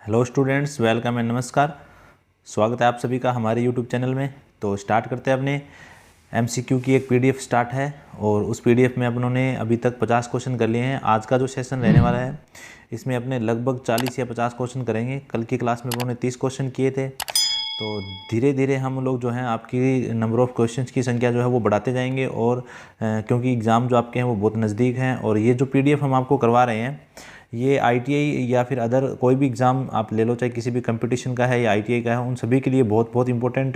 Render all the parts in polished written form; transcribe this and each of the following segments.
Hello students, welcome and नमस्कार। स्वागत है आप सभी का हमारे यूट्यूब चैनल में। तो स्टार्ट करते हैं अपने एमसीक्यू की एक पीडीएफ स्टार्ट है और उस पीडीएफ में अपनों ने अभी तक 50 क्वेश्चन कर लिए हैं। आज का जो सेशन रहने वाला है इसमें अपने लगभग 40 या 50 क्वेश्चन करेंगे। कल की क्लास में उन्होंने 30 क्वेश्चन किए थे। तो धीरे धीरे हम लोग जो हैं आपकी नंबर ऑफ़ क्वेश्चंस की संख्या जो है वो बढ़ाते जाएंगे और क्योंकि एग्ज़ाम जो आपके हैं वो बहुत नज़दीक हैं और ये जो पीडीएफ हम आपको करवा रहे हैं ये आईटीआई या फिर अदर कोई भी एग्ज़ाम आप ले लो, चाहे किसी भी कंपटीशन का है या आईटीआई का है, उन सभी के लिए बहुत बहुत इंपॉर्टेंट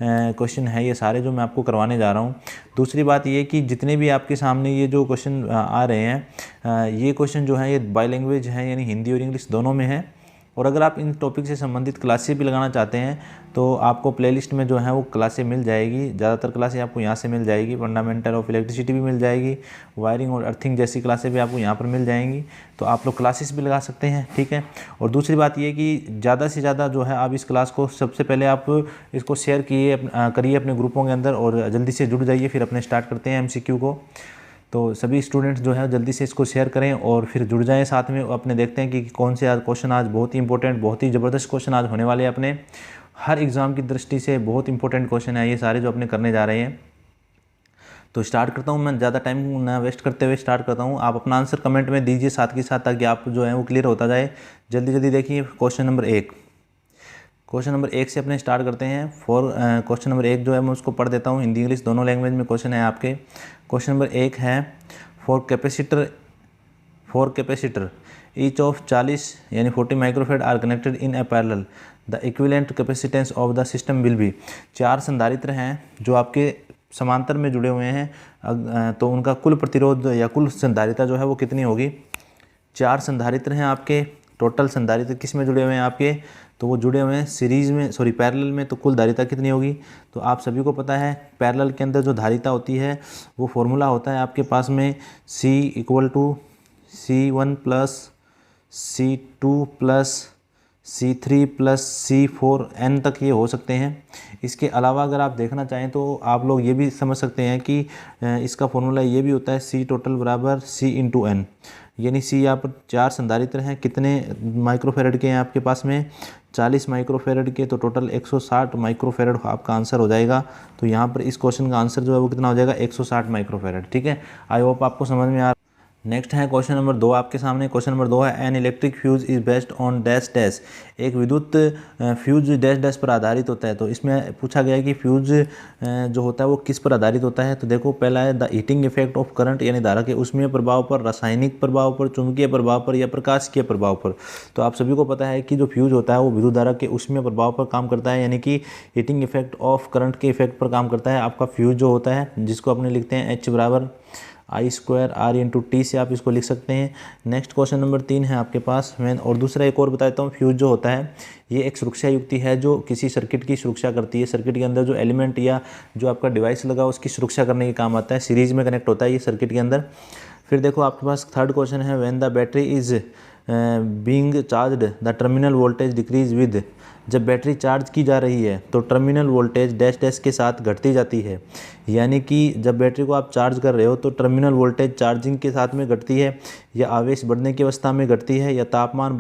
क्वेश्चन है ये सारे जो मैं आपको करवाने जा रहा हूँ। दूसरी बात ये कि जितने भी आपके सामने ये जो क्वेश्चन आ रहे हैं ये क्वेश्चन जो है ये बाई लैंग्वेज है, यानी हिंदी और इंग्लिश दोनों में है। और अगर आप इन टॉपिक से संबंधित क्लासेस भी लगाना चाहते हैं तो आपको प्लेलिस्ट में जो है वो क्लासेस मिल जाएगी। ज़्यादातर क्लासेस आपको यहाँ से मिल जाएगी। फंडामेंटल ऑफ इलेक्ट्रिसिटी भी मिल जाएगी, वायरिंग और अर्थिंग जैसी क्लासेस भी आपको यहाँ पर मिल जाएंगी। तो आप लोग क्लासेस भी लगा सकते हैं, ठीक है। और दूसरी बात ये कि ज़्यादा से ज़्यादा जो है आप इस क्लास को सबसे पहले आप इसको शेयर करिए अपने ग्रुपों के अंदर और जल्दी से जुड़ जाइए। फिर अपने स्टार्ट करते हैं एमसीक्यू को। तो सभी स्टूडेंट्स जो है जल्दी से इसको शेयर करें और फिर जुड़ जाएं साथ में। अपने देखते हैं कि कौन से आज क्वेश्चन आज बहुत ही इंपॉर्टेंट, बहुत ही ज़बरदस्त क्वेश्चन आज होने वाले हैं। अपने हर एग्ज़ाम की दृष्टि से बहुत इंपॉर्टेंट क्वेश्चन है ये सारे जो अपने करने जा रहे हैं। तो स्टार्ट करता हूँ, मैं ज़्यादा टाइम ना वेस्ट करते हुए स्टार्ट करता हूँ। आप अपना आंसर कमेंट में दीजिए साथ के साथ, ताकि आप जो है वो क्लियर होता जाए। जल्दी जल्दी देखिए क्वेश्चन नंबर 1। क्वेश्चन नंबर 1 से अपने स्टार्ट करते हैं। क्वेश्चन नंबर 1 जो है मैं उसको पढ़ देता हूँ। हिंदी इंग्लिश दोनों लैंग्वेज में क्वेश्चन है आपके। क्वेश्चन नंबर 1 है फॉर कैपेसिटर ईच ऑफ 40 यानी 40 microfarad are connected in a parallel, the equivalent capacitance of the system will be. 4 संधारित्र हैं जो आपके समांतर में जुड़े हुए हैं, तो उनका कुल प्रतिरोध या कुल संधारिता जो है वो कितनी होगी। 4 संधारित्र हैं आपके। टोटल संधारित्र किस में जुड़े हुए हैं आपके, तो वो जुड़े हुए हैं सीरीज़ में, सॉरी पैरेलल में। तो कुल धारिता कितनी होगी, तो आप सभी को पता है पैरेलल के अंदर जो धारिता होती है वो फॉर्मूला होता है आपके पास में C = C1 + C2 + C3 + C4 n तक ये हो सकते हैं। इसके अलावा अगर आप देखना चाहें तो आप लोग ये भी समझ सकते हैं कि इसका फॉर्मूला ये भी होता है C टोटल = C × n, यानी C यहाँ पर 4 संधारित्र हैं। कितने माइक्रोफेरेड के हैं आपके पास में, 40 माइक्रोफेरेड के। तो टोटल 160 माइक्रोफेरेड आपका आंसर हो जाएगा। तो यहाँ पर इस क्वेश्चन का आंसर जो है वो कितना हो जाएगा, 160 माइक्रोफेरेड, ठीक है। आई होप आपको समझ में आ। नेक्स्ट है क्वेश्चन नंबर 2 आपके सामने। क्वेश्चन नंबर 2 है an electric fuse is based on dash dash. एक विद्युत फ्यूज डैश डैश पर आधारित होता है। तो इसमें पूछा गया है कि फ्यूज जो होता है वो किस पर आधारित होता है। तो देखो पहला है the heating effect of current, यानी धारा के उष्मीय प्रभाव पर, रासायनिक प्रभाव पर, चुंबकीय प्रभाव पर या प्रकाशिकीय प्रभाव पर। तो आप सभी को पता है कि जो फ्यूज होता है वो विद्युत धारा के उष्मीय प्रभाव पर काम करता है, यानी कि हीटिंग इफेक्ट ऑफ करंट के इफेक्ट पर काम करता है आपका फ्यूज जो होता है, जिसको अपने लिखते हैं H = I² R × T से आप इसको लिख सकते हैं। नेक्स्ट क्वेश्चन नंबर 3 है आपके पास। मैं और दूसरा एक और बताता हूँ। फ्यूज जो होता है ये एक सुरक्षा युक्ति है जो किसी सर्किट की सुरक्षा करती है। सर्किट के अंदर जो एलिमेंट या जो आपका डिवाइस लगा उसकी सुरक्षा करने के काम आता है। सीरीज में कनेक्ट होता है ये सर्किट के अंदर। फिर देखो आपके पास थर्ड क्वेश्चन है when the battery is being charged the terminal voltage decrease with. जब बैटरी चार्ज की जा रही है तो टर्मिनल वोल्टेज डैश डैश के साथ घटती जाती है, यानी कि जब बैटरी को आप चार्ज कर रहे हो तो टर्मिनल वोल्टेज चार्जिंग के साथ में घटती है, या आवेश बढ़ने की अवस्था में घटती है, या तापमान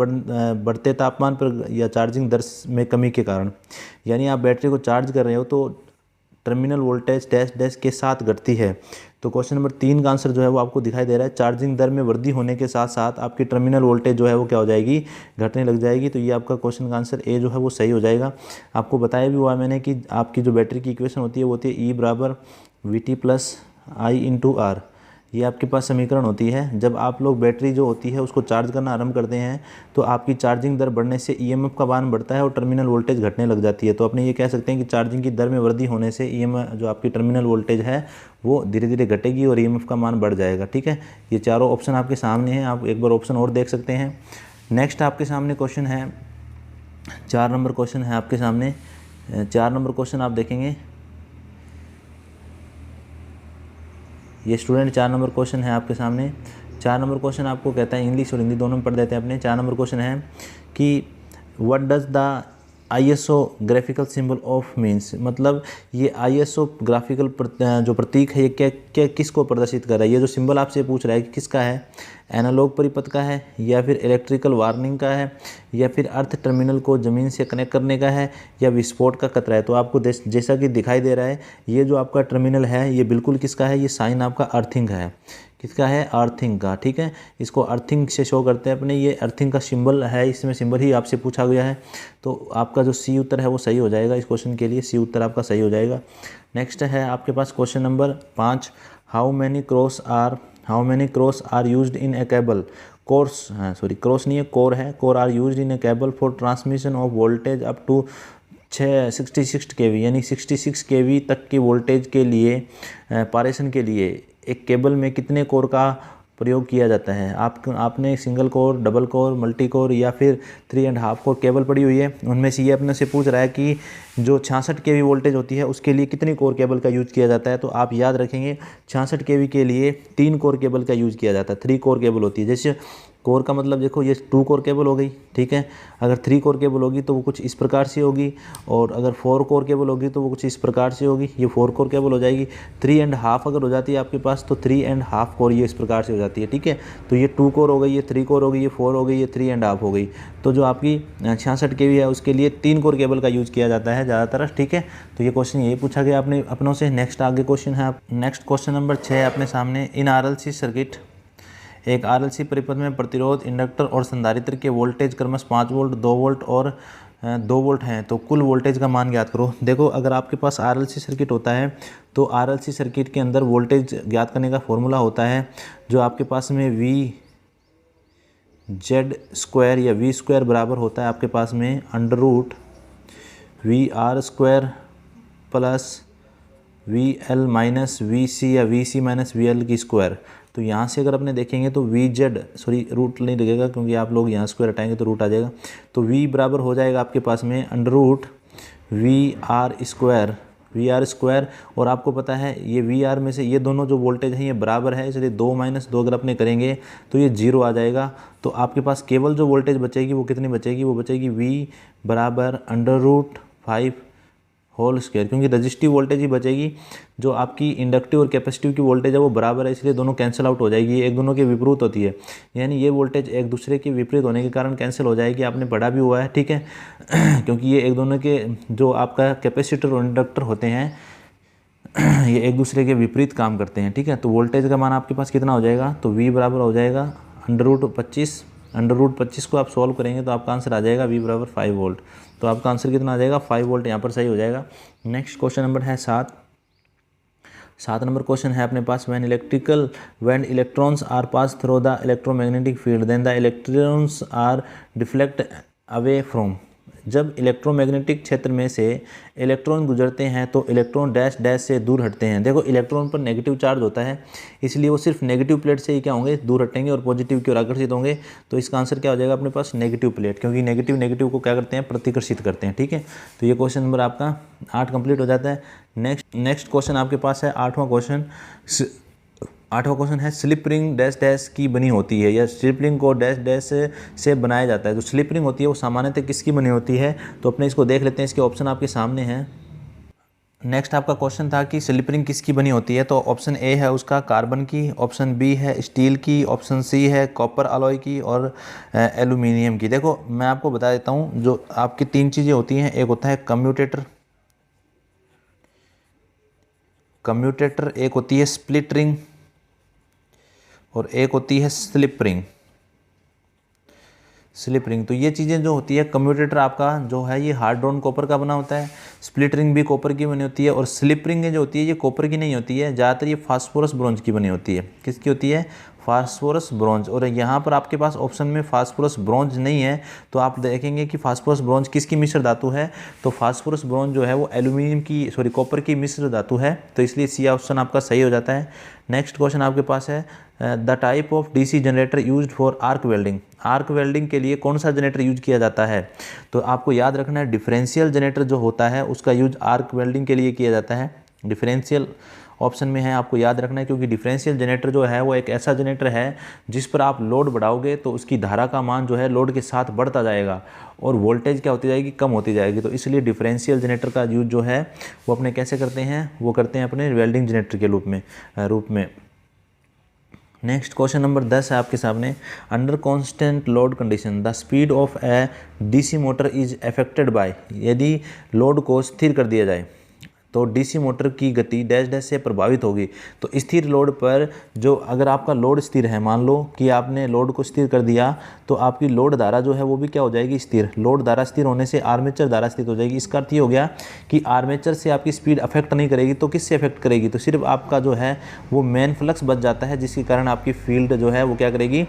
बढ़ते तापमान पर, या चार्जिंग दर में कमी के कारण। यानी आप बैटरी को चार्ज कर रहे हो तो टर्मिनल वोल्टेज डैश डैश के साथ घटती है। तो क्वेश्चन नंबर 3 का आंसर जो है वो आपको दिखाई दे रहा है। चार्जिंग दर में वृद्धि होने के साथ साथ आपकी टर्मिनल वोल्टेज जो है वो क्या हो जाएगी, घटने लग जाएगी। तो ये आपका क्वेश्चन का आंसर ए जो है वो सही हो जाएगा। आपको बताया भी हुआ मैंने कि आपकी जो बैटरी की इक्वेशन होती है वो होती है E = VT + I × R। ये आपके पास समीकरण होती है। जब आप लोग बैटरी जो होती है उसको चार्ज करना आरंभ करते हैं तो आपकी चार्जिंग दर बढ़ने से ईएमएफ का मान बढ़ता है और टर्मिनल वोल्टेज घटने लग जाती है। तो अपने ये कह सकते हैं कि चार्जिंग की दर में वृद्धि होने से ईएमएफ जो आपकी टर्मिनल वोल्टेज है वो धीरे धीरे घटेगी और ईएमएफ का मान बढ़ जाएगा, ठीक है। ये चारों ऑप्शन आपके सामने हैं, आप एक बार ऑप्शन और देख सकते हैं। नेक्स्ट आपके सामने क्वेश्चन है 4 नंबर क्वेश्चन है आपके सामने। 4 नंबर क्वेश्चन आप देखेंगे, ये स्टूडेंट 4 नंबर क्वेश्चन है आपके सामने। 4 नंबर क्वेश्चन आपको कहता है, इंग्लिश और हिंदी दोनों में पढ़ देते हैं अपने। 4 नंबर क्वेश्चन है कि what does the ISO graphical symbol of means. मतलब ये ISO ग्राफिकल जो प्रतीक है ये क्या क्या किसको प्रदर्शित कर रहा है। ये जो सिंबल आपसे पूछ रहा है कि किसका है, एनालॉग परिपथ का है, या फिर इलेक्ट्रिकल वार्निंग का है, या फिर अर्थ टर्मिनल को ज़मीन से कनेक्ट करने का है, या विस्फोट का खतरा है। तो आपको जैसा कि दिखाई दे रहा है, ये जो आपका टर्मिनल है ये बिल्कुल किसका है, ये साइन आपका अर्थिंग है। किसका है, अर्थिंग का। ठीक है, इसको अर्थिंग से शो करते हैं अपने, ये अर्थिंग का सिंबल है, इसमें सिंबल ही आपसे पूछा गया है। तो आपका जो सी उत्तर है वो सही हो जाएगा, इस क्वेश्चन के लिए सी उत्तर आपका सही हो जाएगा। नेक्स्ट है आपके पास question number 5, how many cross are used in a cable. Cores, हाँ सॉरी क्रॉस नहीं है, कोर है। Core are used in a cable for transmission of voltage up to 66 kV, यानी 66 kV तक की वोल्टेज के लिए पारेषण के लिए एक केबल में कितने कोर का प्रयोग किया जाता है। आपने single core, double core, multi core या फिर 3.5 कोर केबल पड़ी हुई है, उनमें से ये अपने से पूछ रहा है कि जो 66 kV वोल्टेज होती है उसके लिए कितनी कोर केबल का यूज़ किया जाता है। तो आप याद रखेंगे 66 kV के लिए 3 कोर केबल का यूज़ किया जाता है, 3 कोर केबल होती है। जैसे कोर का मतलब देखो, ये 2 कोर केबल हो गई, ठीक है। अगर 3 कोर केबल होगी तो वो कुछ इस प्रकार से होगी, और अगर 4 कोर केबल होगी तो वो कुछ इस प्रकार से होगी, ये 4 कोर केबल हो जाएगी। 3.5 अगर हो जाती है आपके पास तो 3.5 कोर ये इस प्रकार से हो जाती है, ठीक है। तो ये 2 कोर हो गई, ये 3 कोर हो गई, ये 4 हो गई, ये 3.5 हो गई। तो जो आपकी 66 kV है उसके लिए 3 कोर केबल का यूज़ किया जाता है ज़्यादातर, ठीक है। तो ये क्वेश्चन यही पूछा गया अपने अपनों से। नेक्स्ट आगे क्वेश्चन है, नेक्स्ट क्वेश्चन नंबर 6 अपने सामने। इन RLC सर्किट, एक RLC परिपथ में प्रतिरोध, इंडक्टर और संधारित्र के वोल्टेज क्रमश 5 वोल्ट, 2 वोल्ट और 2 वोल्ट हैं, तो कुल वोल्टेज का मान ज्ञात करो। देखो, अगर आपके पास RLC सर्किट होता है तो RLC सर्किट के अंदर वोल्टेज ज्ञात करने का फॉर्मूला होता है जो आपके पास में VZ² या V² बराबर होता है आपके पास में √VR² plus VL minus VC या VC माइनस VL की स्क्वायर। तो यहाँ से अगर अपने देखेंगे तो रूट नहीं लगेगा क्योंकि आप लोग यहाँ स्क्वायर हटाएंगे तो रूट आ जाएगा। तो V बराबर हो जाएगा आपके पास में √VR², और आपको पता है ये VR में से ये दोनों जो वोल्टेज हैं ये बराबर है, इसलिए 2 - 2 अगर अपने करेंगे तो ये 0 आ जाएगा। तो आपके पास केवल जो वोल्टेज बचेगी वो कितनी बचेगी, वो बचेगी V बराबर √5 होल स्क्वायर, क्योंकि रजिस्टिव वोल्टेज ही बचेगी। जो आपकी इंडक्टिव और कैपेसिटिव की वोल्टेज है वो बराबर है, इसलिए दोनों कैंसिल आउट हो जाएगी, एक दोनों के विपरीत होती है, यानी ये वोल्टेज एक दूसरे के विपरीत होने के कारण कैंसिल हो जाएगी। आपने पढ़ा भी हुआ है, ठीक है क्योंकि ये एक दोनों के जो आपका कैपेसिटर और इंडक्टर होते हैं ये एक दूसरे के विपरीत काम करते हैं, ठीक है। तो वोल्टेज का मान आपके पास कितना हो जाएगा, तो V बराबर हो जाएगा √25। √25 को आप सॉल्व करेंगे तो आपका आंसर आ जाएगा V बराबर 5 वोल्ट। तो आपका आंसर कितना आ जाएगा, 5 वोल्ट यहाँ पर सही हो जाएगा। नेक्स्ट क्वेश्चन नंबर है 7 नंबर क्वेश्चन है अपने पास। When electrons are pass through the electromagnetic field then the electrons are deflect away from. जब इलेक्ट्रोमैग्नेटिक क्षेत्र में से इलेक्ट्रॉन गुजरते हैं तो इलेक्ट्रॉन डैश डैश से दूर हटते हैं। देखो, इलेक्ट्रॉन पर नेगेटिव चार्ज होता है, इसलिए वो सिर्फ नेगेटिव प्लेट से ही क्या होंगे, दूर हटेंगे, और पॉजिटिव की ओर आकर्षित होंगे। तो इसका आंसर क्या हो जाएगा अपने पास, नेगेटिव प्लेट, क्योंकि नेगेटिव को क्या करते हैं, प्रतिकर्षित करते हैं, ठीक है। तो ये क्वेश्चन नंबर आपका 8 कंप्लीट हो जाता है। नेक्स्ट क्वेश्चन आपके पास है 8वां क्वेश्चन है स्लिप रिंग डैश डैश की बनी होती है, या स्लिप रिंग को डैश डैश से बनाया जाता है। जो स्लिप रिंग होती है वो सामान्यतः किसकी बनी होती है, तो अपने इसको देख लेते हैं, इसके ऑप्शन आपके सामने हैं। नेक्स्ट आपका क्वेश्चन था कि स्लिप रिंग किसकी बनी होती है, तो ऑप्शन ए है उसका कार्बन की, ऑप्शन बी है स्टील की, ऑप्शन सी है कॉपर अलॉय की, और एल्यूमिनियम की। देखो, मैं आपको बता देता हूँ, जो आपकी 3 चीज़ें होती हैं, एक होता है कम्यूटेटर, एक होती है स्प्लिट रिंग, और एक होती है स्लिप रिंग। तो ये चीज़ें जो होती है, कम्यूटेटर आपका जो है ये हार्ड ड्रॉन कॉपर का बना होता है, स्प्लिट रिंग भी कॉपर की बनी होती है, और स्लिप रिंग जो होती है ये कॉपर की नहीं होती है, ज़्यादातर ये फास्फोरस ब्रॉन्ज की बनी होती है। किसकी होती है, फास्फोरस ब्रॉन्ज। और यहाँ पर आपके पास ऑप्शन में फास्फोरस ब्रॉन्ज नहीं है, तो आप देखेंगे कि फास्फोरस ब्रॉन्ज किसकी मिश्र धातु है, तो फास्फोरस ब्रॉन्ज जो है वो कॉपर की मिश्र धातु है, तो इसलिए सी ऑप्शन आपका सही हो जाता है। नेक्स्ट क्वेश्चन आपके पास है the type of DC generator used for arc welding. Arc welding के लिए कौन सा जनरेटर यूज किया जाता है, तो आपको याद रखना है डिफरेंशियल जनरेटर जो होता है उसका यूज आर्क वेल्डिंग के लिए किया जाता है। डिफरेंशियल ऑप्शन में है, आपको याद रखना है, क्योंकि डिफरेंशियल जनरेटर जो है वो एक ऐसा जनरेटर है जिस पर आप लोड बढ़ाओगे तो उसकी धारा का मान जो है लोड के साथ बढ़ता जाएगा, और वोल्टेज क्या होती जाएगी, कम होती जाएगी। तो इसलिए डिफरेंशियल जनरेटर का यूज जो है वो अपने कैसे करते हैं, वो करते हैं अपने वेल्डिंग जनरेटर के रूप में। नेक्स्ट क्वेश्चन नंबर 10 है आपके सामने। Under constant load condition the speed of A DC motor is affected by, यदि लोड को स्थिर कर दिया जाए तो डीसी मोटर की गति डैश डैश से प्रभावित होगी। तो स्थिर लोड पर जो, अगर आपका लोड स्थिर है, मान लो कि आपने लोड को स्थिर कर दिया, तो आपकी लोड धारा जो है वो भी क्या हो जाएगी, स्थिर। लोड धारा स्थिर होने से आर्मेचर धारा स्थिर हो जाएगी। इसका अर्थ ये हो गया कि आर्मेचर से आपकी स्पीड अफेक्ट नहीं करेगी, तो किससे अफेक्ट करेगी, तो सिर्फ आपका जो है वो मेन फ्लक्स बच जाता है, जिसके कारण आपकी फील्ड जो है वो क्या करेगी,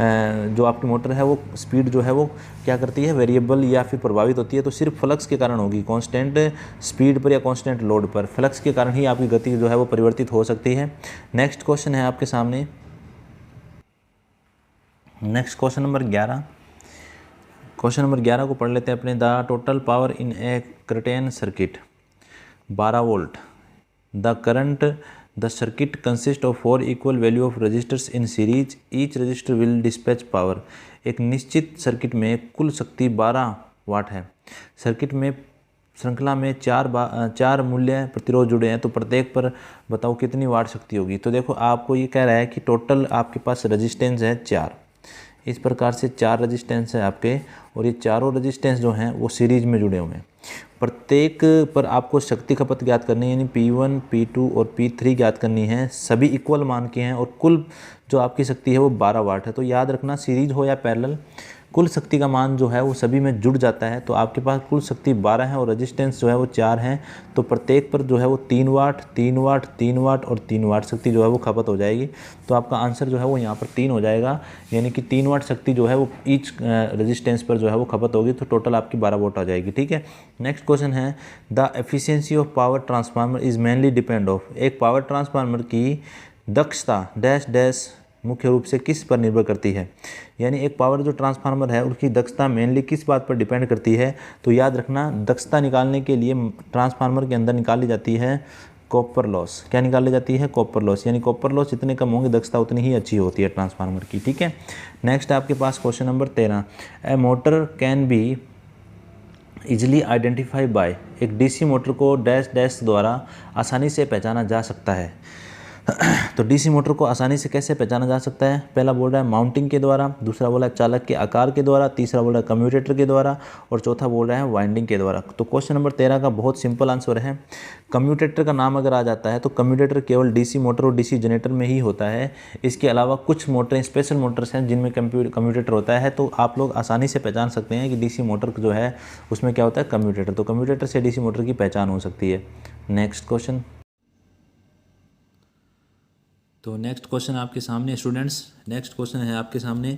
जो आपकी मोटर है वो स्पीड जो है वो क्या करती है, वेरिएबल या फिर प्रभावित होती है, तो सिर्फ फ्लक्स के कारण होगी। कांस्टेंट स्पीड पर या कांस्टेंट लोड पर फ्लक्स के कारण ही आपकी गति जो है वो परिवर्तित हो सकती है। नेक्स्ट क्वेश्चन है आपके सामने, next question number 11। Question number 11 को पढ़ लेते हैं अपने। The total power in a certain circuit 12 volt, the current the circuit consist of 4 equal value of resistors in series, each resistor will dispatch power. एक निश्चित सर्किट में कुल शक्ति 12 वाट है। सर्किट में श्रृंखला में चार मूल्य प्रतिरोध जुड़े हैं, तो प्रत्येक पर बताओ कितनी वाट शक्ति होगी। तो देखो आपको ये कह रहा है कि टोटल आपके पास रेजिस्टेंस है 4, इस प्रकार से 4 रेजिस्टेंस है आपके, और ये चारों रेजिस्टेंस जो हैं वो सीरीज में जुड़े हुए हैं। प्रत्येक पर आपको शक्ति खपत ज्ञात करनी है, यानी P1, P2 और P3 ज्ञात करनी है। सभी इक्वल मान के हैं और कुल जो आपकी शक्ति है वो 12 वाट है। तो याद रखना, सीरीज हो या पैरेलल, कुल शक्ति का मान जो है वो सभी में जुड़ जाता है। तो आपके पास कुल शक्ति 12 है और रेजिस्टेंस जो है वो 4 हैं, तो प्रत्येक पर जो है वो 3 वाट 3 वाट 3 वाट और 3 वाट शक्ति जो है वो खपत हो जाएगी। तो आपका आंसर जो है वो यहाँ पर 3 हो जाएगा, यानी कि 3 वाट शक्ति जो है वो ईच रेजिस्टेंस पर जो है वो खपत होगी, तो टोटल आपकी 12 वाट आ जाएगी। ठीक है। नेक्स्ट क्वेश्चन है, the efficiency of power transformer is mainly depend of, एक पावर ट्रांसफार्मर की दक्षता डैश डैश मुख्य रूप से किस पर निर्भर करती है। यानी एक पावर जो ट्रांसफार्मर है उसकी दक्षता मेनली किस बात पर डिपेंड करती है। तो याद रखना, दक्षता निकालने के लिए ट्रांसफार्मर के अंदर निकाली जाती है कॉपर लॉस। क्या निकाली जाती है, कॉपर लॉस, यानी कॉपर लॉस जितने कम होंगे दक्षता उतनी ही अच्छी होती है ट्रांसफार्मर की। ठीक है। नेक्स्ट आपके पास question number 13, a motor can be easily identify by, एक डीसी मोटर को डैश डैश द्वारा आसानी से पहचाना जा सकता है। तो डीसी मोटर को आसानी से कैसे पहचाना जा सकता है, पहला बोल रहा है माउंटिंग के द्वारा, दूसरा बोला है चालक के आकार के द्वारा, तीसरा बोल रहा है कम्यूटेटर के द्वारा, और चौथा बोल रहा है वाइंडिंग के द्वारा। तो क्वेश्चन नंबर 13 का बहुत सिंपल आंसर है, कम्यूटेटर का नाम अगर आ जाता है तो कम्यूटेटर केवल डीसी मोटर और डीसी जनरेटर में ही होता है। इसके अलावा कुछ मोटरें, स्पेशल मोटर्स हैं जिनमें कम्यूटेटर होता है, तो आप लोग आसानी से पहचान सकते हैं कि डीसी मोटर जो है उसमें क्या होता है, कम्यूटेटर। तो कम्यूटेटर से डीसी मोटर की पहचान हो सकती है। नेक्स्ट क्वेश्चन, तो नेक्स्ट क्वेश्चन आपके सामने स्टूडेंट्स, नेक्स्ट क्वेश्चन है आपके सामने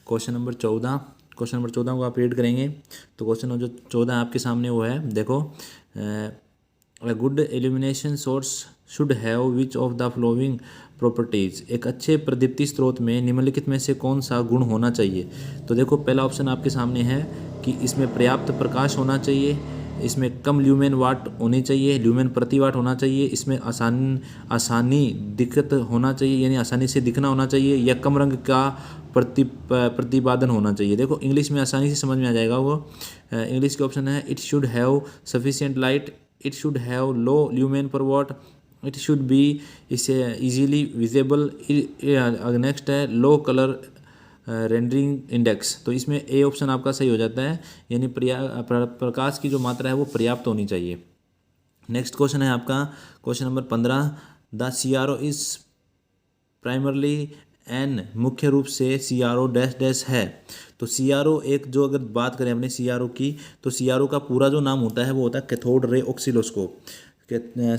क्वेश्चन नंबर 14। क्वेश्चन नंबर 14 को आप रीड करेंगे। तो क्वेश्चन नंबर 14 आपके सामने वो है, देखो, a good illumination source should have which of the flowing properties, एक अच्छे प्रदीप्ति स्रोत में निम्नलिखित में से कौन सा गुण होना चाहिए। तो देखो पहला ऑप्शन आपके सामने है कि इसमें पर्याप्त प्रकाश होना चाहिए, इसमें कम ल्यूमेन वाट होनी चाहिए, ल्यूमेन प्रति वाट होना चाहिए, इसमें आसानी दिक्कत होना चाहिए, यानी आसानी से दिखना होना चाहिए, या कम रंग का प्रतिपादन होना चाहिए। देखो इंग्लिश में आसानी से समझ में आ जाएगा वो। इंग्लिश के ऑप्शन है, it should have sufficient light, it should have low lumen per watt, it should be इसे इजीली विजिबल, नेक्स्ट है लो कलर रेंडरिंग इंडेक्स। तो इसमें ए ऑप्शन आपका सही हो जाता है, यानी प्रकाश की जो मात्रा है वो पर्याप्त होनी चाहिए। नेक्स्ट क्वेश्चन है आपका question number 15, the CRO is primarily an, मुख्य रूप से CRO डैश डैश है। तो CRO एक, जो अगर बात करें अपने CRO की, तो CRO का पूरा जो नाम होता है वो होता है कैथोड रे ऑक्सिलोस्कोप।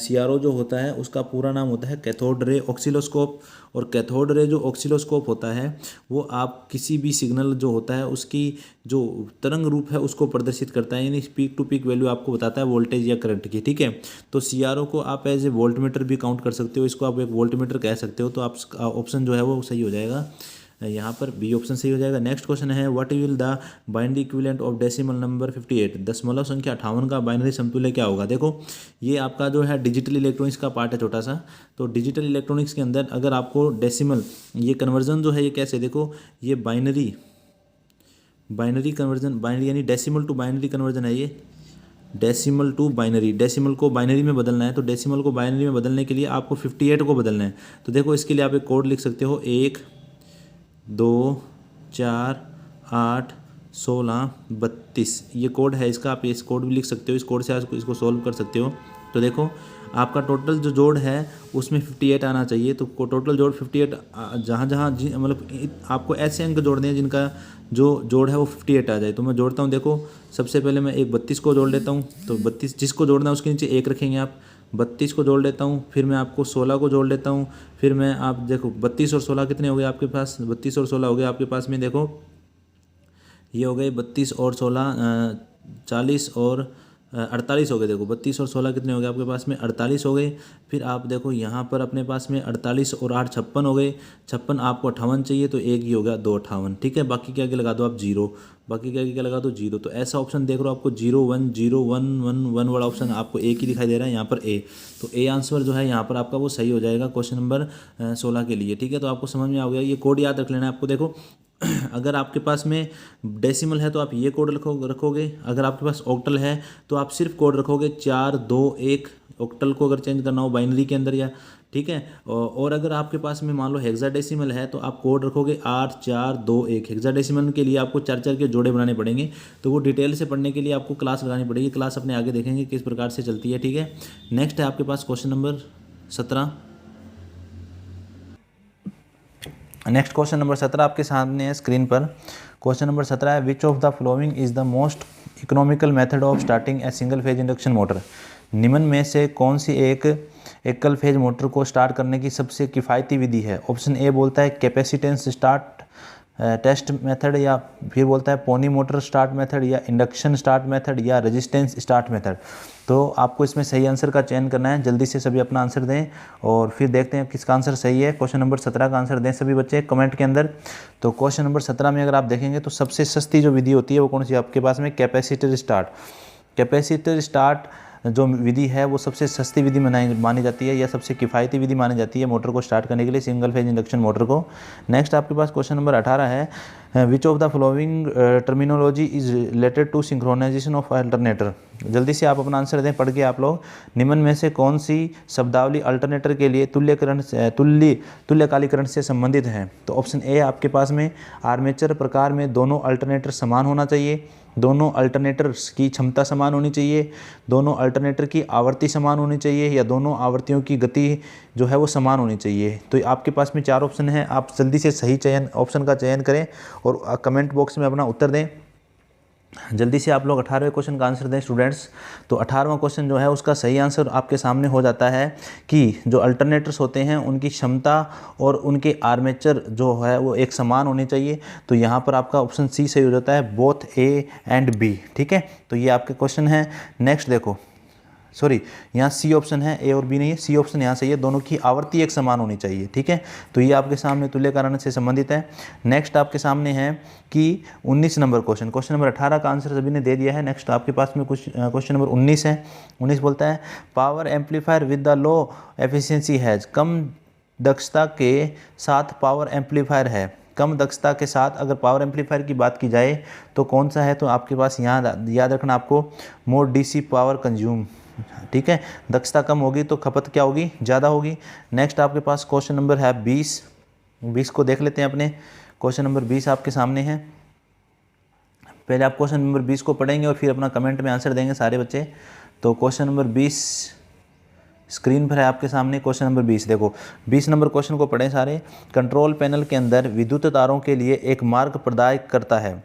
CRO जो होता है उसका पूरा नाम होता है कैथोड रे ऑक्सिलोस्कोप। और कैथोड रे जो ऑक्सिलोस्कोप होता है वो आप किसी भी सिग्नल जो होता है उसकी जो तरंग रूप है उसको प्रदर्शित करता है, यानी पीक टू पीक वैल्यू आपको बताता है वोल्टेज या करंट की। ठीक है। तो CRO को आप एज ए वोल्टमीटर भी काउंट कर सकते हो, इसको आप एक वोल्टमीटर कह सकते हो। तो आप ऑप्शन जो है वो सही हो जाएगा, यहाँ पर बी ऑप्शन सही हो जाएगा। नेक्स्ट क्वेश्चन है, what will the binary equivalent of decimal number 58, दशमलव संख्या 58 का बाइनरी समतुल्य क्या होगा। देखो ये आपका जो है डिजिटल इलेक्ट्रॉनिक्स का पार्ट है छोटा सा। तो डिजिटल इलेक्ट्रॉनिक्स के अंदर अगर आपको डेसिमल, ये कन्वर्जन जो है ये कैसे, देखो ये बाइनरी कन्वर्जन, बाइनरी यानी डेसिमल टू बाइनरी कन्वर्जन है ये। डेसिमल टू बाइनरी, डेसिमल को बाइनरी में बदलना है, तो डेसिमल को बाइनरी में बदलने के लिए आपको 58 को बदलना है। तो देखो इसके लिए आप एक कोड लिख सकते हो, 1 2 4 8 16 32, ये कोड है इसका। आप इस कोड भी लिख सकते हो, इस कोड से आप इसको सोल्व कर सकते हो। तो देखो आपका टोटल जो जोड़ है उसमें 58 आना चाहिए। तो टोटल जोड़ 58 जहाँ जहाँ मतलब आपको ऐसे अंक जोड़ने हैं जिनका जो जोड़ है वो 58 आ जाए। तो मैं जोड़ता हूँ, देखो सबसे पहले मैं एक 32 को जोड़ लेता हूँ। तो 32 जिसको जोड़ना है उसके नीचे 1 रखेंगे आप। 32 को जोड़ लेता हूँ, फिर मैं आपको 16 को जोड़ लेता हूँ। फिर मैं आप देखो 32 और 16 कितने हो गए आपके पास, 32 और 16 हो गए आपके पास में। देखो ये हो गए 32 और 16 40 और 48 हो गए। देखो 32 और 16 कितने हो गए आपके पास में, 48 हो गए। फिर आप देखो यहाँ पर अपने पास में 48 और 8 56 हो गए। 56 आपको 58 चाहिए, तो एक ही हो गया 2 58, ठीक है। बाकी क्या क्या लगा दो आप 0, बाकी क्या क्या लगा दो 0। तो ऐसा ऑप्शन देख रहे हो आपको 0 1 0 1 1 1 वाला ऑप्शन आपको एक ही दिखाई दे रहा है यहाँ पर ए। तो ए आंसर जो है यहाँ पर आपका वो सही हो जाएगा क्वेश्चन नंबर 16 के लिए, ठीक है। तो आपको समझ में आ गया, ये कोड याद रख लेना है आपको। देखो अगर आपके पास में डेसिमल है तो आप ये कोड रखोगे। अगर आपके पास ऑक्टल है तो आप सिर्फ कोड रखोगे 4 2 1, ऑक्टल को अगर चेंज करना हो बाइनरी के अंदर, या ठीक है। और अगर आपके पास में मान लो हेक्साडेसिमल है तो आप कोड रखोगे 8 4 2 1। हेक्साडेसिमल के लिए आपको 4 4 के जोड़े बनाने पड़ेंगे, तो वो डिटेल से पढ़ने के लिए आपको क्लास लगानी पड़ेगी। क्लास अपने आगे देखेंगे किस प्रकार से चलती है, ठीक है। नेक्स्ट है आपके पास question number 17। Next question number 17 आपके सामने है स्क्रीन पर। क्वेश्चन नंबर 17 है, which of the following is the most economical method of starting a single phase induction motor. निम्न में से कौन सी एक एकल फेज मोटर को स्टार्ट करने की सबसे किफ़ायती विधि है। ऑप्शन ए बोलता है कैपेसिटेंस स्टार्ट टेस्ट मेथड, या फिर बोलता है पोनी मोटर स्टार्ट मेथड, या इंडक्शन स्टार्ट मेथड, या रेजिस्टेंस स्टार्ट मेथड। तो आपको इसमें सही आंसर का चयन करना है। जल्दी से सभी अपना आंसर दें और फिर देखते हैं किसका आंसर सही है। क्वेश्चन नंबर 17 का आंसर दें सभी बच्चे कमेंट के अंदर। तो क्वेश्चन नंबर 17 में अगर आप देखेंगे तो सबसे सस्ती जो विधि होती है वो कौन सी आपके पास में, कैपेसिटर स्टार्ट। कैपेसिटर स्टार्ट जो विधि है वो सबसे सस्ती विधि मानी जाती है, या सबसे किफ़ायती विधि मानी जाती है मोटर को स्टार्ट करने के लिए, सिंगल फेज इंडक्शन मोटर को। नेक्स्ट आपके पास क्वेश्चन नंबर 18 है, which of the following terminology is related to synchronisation of alternator. जल्दी से आप अपना आंसर दें पढ़ के आप लोग। निम्न में से कौन सी शब्दावली अल्टरनेटर के लिए तुल्यकालीकरण से संबंधित है। तो ऑप्शन ए आपके पास में, आर्मेचर प्रकार में दोनों अल्टरनेटर समान होना चाहिए, दोनों अल्टरनेटर्स की क्षमता समान होनी चाहिए, दोनों अल्टरनेटर की आवृत्ति समान होनी चाहिए, या दोनों आवृत्तियों की गति जो है वो समान होनी चाहिए। तो आपके पास में 4 ऑप्शन हैं, आप जल्दी से सही ऑप्शन का चयन करें और कमेंट बॉक्स में अपना उत्तर दें। जल्दी से आप लोग 18वें क्वेश्चन का आंसर दें स्टूडेंट्स। तो 18वां क्वेश्चन जो है उसका सही आंसर आपके सामने हो जाता है कि जो अल्टरनेटर्स होते हैं उनकी क्षमता और उनके आर्मेचर जो है वो एक समान होनी चाहिए। तो यहाँ पर आपका ऑप्शन सी सही हो जाता है, बोथ ए एंड बी, ठीक है। तो ये आपके क्वेश्चन है। नेक्स्ट देखो, सॉरी यहाँ सी ऑप्शन है, ए और बी नहीं है, सी ऑप्शन यहाँ सही है, दोनों की आवृत्ति एक समान होनी चाहिए, ठीक है। तो ये आपके सामने तुल्यकालन से संबंधित है। नेक्स्ट आपके सामने है कि 19 नंबर क्वेश्चन, क्वेश्चन नंबर 18 का आंसर सभी ने दे दिया है। नेक्स्ट आपके पास में कुछ क्वेश्चन नंबर 19 है। 19 बोलता है, power amplifier with the low efficiency has, कम दक्षता के साथ पावर एम्पलीफायर है। कम दक्षता के साथ अगर पावर एम्पलीफायर की बात की जाए तो कौन सा है। तो आपके पास यहाँ याद रखना आपको, मोर डीसी पावर कंज्यूम, ठीक है। दक्षता कम होगी तो खपत क्या होगी, ज़्यादा होगी। नेक्स्ट आपके पास क्वेश्चन नंबर है 20 को देख लेते हैं अपने। क्वेश्चन नंबर 20 आपके सामने है। पहले आप क्वेश्चन नंबर 20 को पढ़ेंगे और फिर अपना कमेंट में आंसर देंगे सारे बच्चे। तो क्वेश्चन नंबर 20 स्क्रीन पर है आपके सामने। क्वेश्चन नंबर 20 देखो, 20 नंबर क्वेश्चन को पढ़ें सारे। कंट्रोल पैनल के अंदर विद्युत तारों के लिए एक मार्ग प्रदान करता है,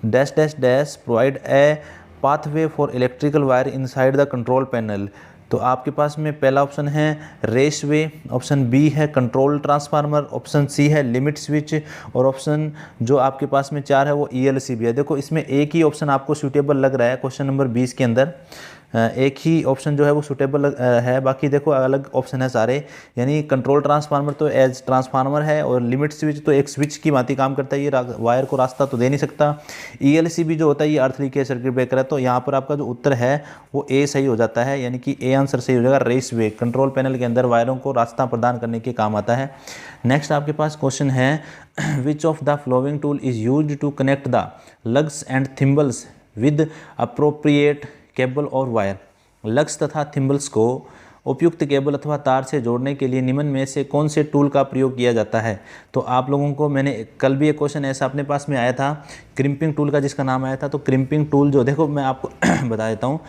dash dash dash provide a pathway for electrical wire inside the control panel. तो आपके पास में पहला ऑप्शन है रेसवे, ऑप्शन बी है कंट्रोल ट्रांसफार्मर, ऑप्शन सी है लिमिट स्विच, और ऑप्शन जो आपके पास में 4 है वो ELCB है। देखो इसमें एक ही ऑप्शन आपको सूटेबल लग रहा है क्वेश्चन नंबर 20 के अंदर, एक ही ऑप्शन जो है वो सूटेबल है, बाकी देखो अलग ऑप्शन है सारे। यानी कंट्रोल ट्रांसफार्मर तो एज ट्रांसफार्मर है, और लिमिट स्विच तो एक स्विच की भांति काम करता है, ये वायर को रास्ता तो दे नहीं सकता। ELCB जो होता है ये अर्थ लीकेज सर्किट ब्रेकर है। तो यहाँ पर आपका जो उत्तर है वो ए सही हो जाता है, यानी कि ए आंसर सही हो जाएगा। रेसवे कंट्रोल पैनल के अंदर वायरों को रास्ता प्रदान करने के काम आता है। नेक्स्ट आपके पास क्वेश्चन है, which of the flowing tool is use to connect the lugs and thimbles with appropriate cable और वायर। लग्स तथा थिम्बल्स को उपयुक्त केबल अथवा तार से जोड़ने के लिए निम्न में से कौन से टूल का प्रयोग किया जाता है? तो आप लोगों को मैंने कल भी एक क्वेश्चन ऐसा अपने पास में आया था क्रिम्पिंग टूल का, जिसका नाम आया था। तो क्रिम्पिंग टूल जो, देखो मैं आपको बता देता हूँ।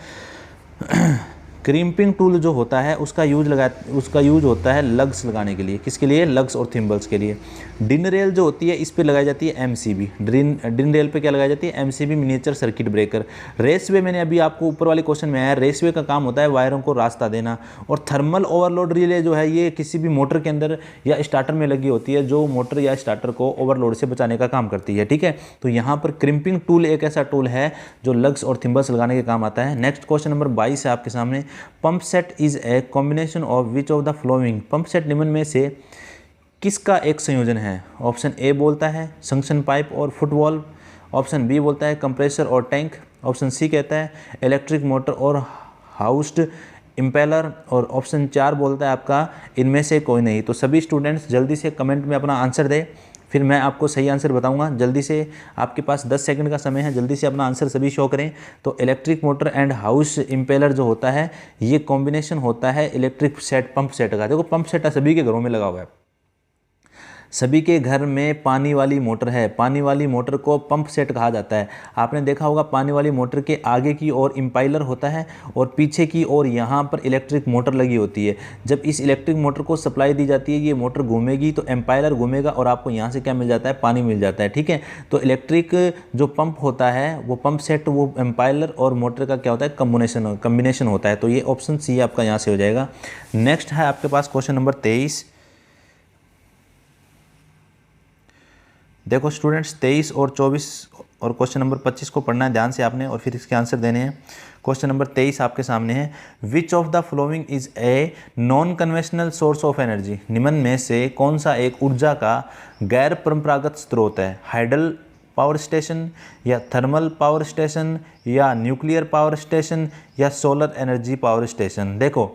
क्रिम्पिंग टूल जो होता है उसका यूज होता है लग्स लगाने के लिए। किसके लिए? लग्स और थिम्बल्स के लिए। डिन रेल जो होती है इस पे लगाई जाती है एमसीबी। डिन रेल पे क्या लगाई जाती है? MCB, miniature circuit breaker. Raceway मैंने अभी आपको ऊपर वाले क्वेश्चन में आया, रेसवे का काम होता है वायरों को रास्ता देना। और थर्मल ओवरलोड रिले जो है ये किसी भी मोटर के अंदर या स्टार्टर में लगी होती है, जो मोटर या स्टार्टर को ओवरलोड से बचाने का काम करती है। ठीक है, तो यहाँ पर क्रिम्पिंग टूल एक ऐसा टूल है जो लग्स और थिम्बल्स लगाने के काम आता है। नेक्स्ट क्वेश्चन नंबर 22 है आपके सामने। Pump set is a combination of which of the flowing. Pump set निम्न में से किसका एक संयोजन है? ऑप्शन ए बोलता है सक्शन पाइप और फुट वॉल्व, ऑप्शन बी बोलता है कंप्रेसर और टैंक, ऑप्शन सी कहता है इलेक्ट्रिक मोटर और हाउस्ड इम्पेलर, और ऑप्शन 4 बोलता है आपका इनमें से कोई नहीं। तो सभी स्टूडेंट्स जल्दी से कमेंट में अपना आंसर दें, फिर मैं आपको सही आंसर बताऊंगा। जल्दी से, आपके पास 10 सेकंड का समय है, जल्दी से अपना आंसर सभी शो करें। तो electric motor and house impeller जो होता है ये कॉम्बिनेशन होता है इलेक्ट्रिक सेट पंप सेट का। देखो पंप सेट सभी के घरों में लगा हुआ है, सभी के घर में पानी वाली मोटर है। पानी वाली मोटर को पंप सेट कहा जाता है। आपने देखा होगा पानी वाली मोटर के आगे की ओर इम्पाइलर होता है और पीछे की ओर यहाँ पर इलेक्ट्रिक मोटर लगी होती है। जब इस इलेक्ट्रिक मोटर को सप्लाई दी जाती है, ये मोटर घूमेगी तो एम्पाइलर घूमेगा और आपको यहाँ से क्या मिल जाता है? पानी मिल जाता है। ठीक है, तो इलेक्ट्रिक जो पंप होता है वो पंप सेट वो एम्पाइलर और मोटर का क्या होता है? कम्बिनेशन होता है। तो ये ऑप्शन सी आपका यहाँ से हो जाएगा। नेक्स्ट है आपके पास क्वेश्चन नंबर 23। देखो स्टूडेंट्स 23 और 24 और क्वेश्चन नंबर 25 को पढ़ना है ध्यान से आपने, और फिर इसके आंसर देने हैं। क्वेश्चन नंबर 23 आपके सामने है, which of the following is a non conventional source of energy. निम्न में से कौन सा एक ऊर्जा का गैर परंपरागत स्रोत है? हाइडल पावर स्टेशन, या थर्मल पावर स्टेशन, या न्यूक्लियर पावर स्टेशन, या सोलर एनर्जी पावर स्टेशन। देखो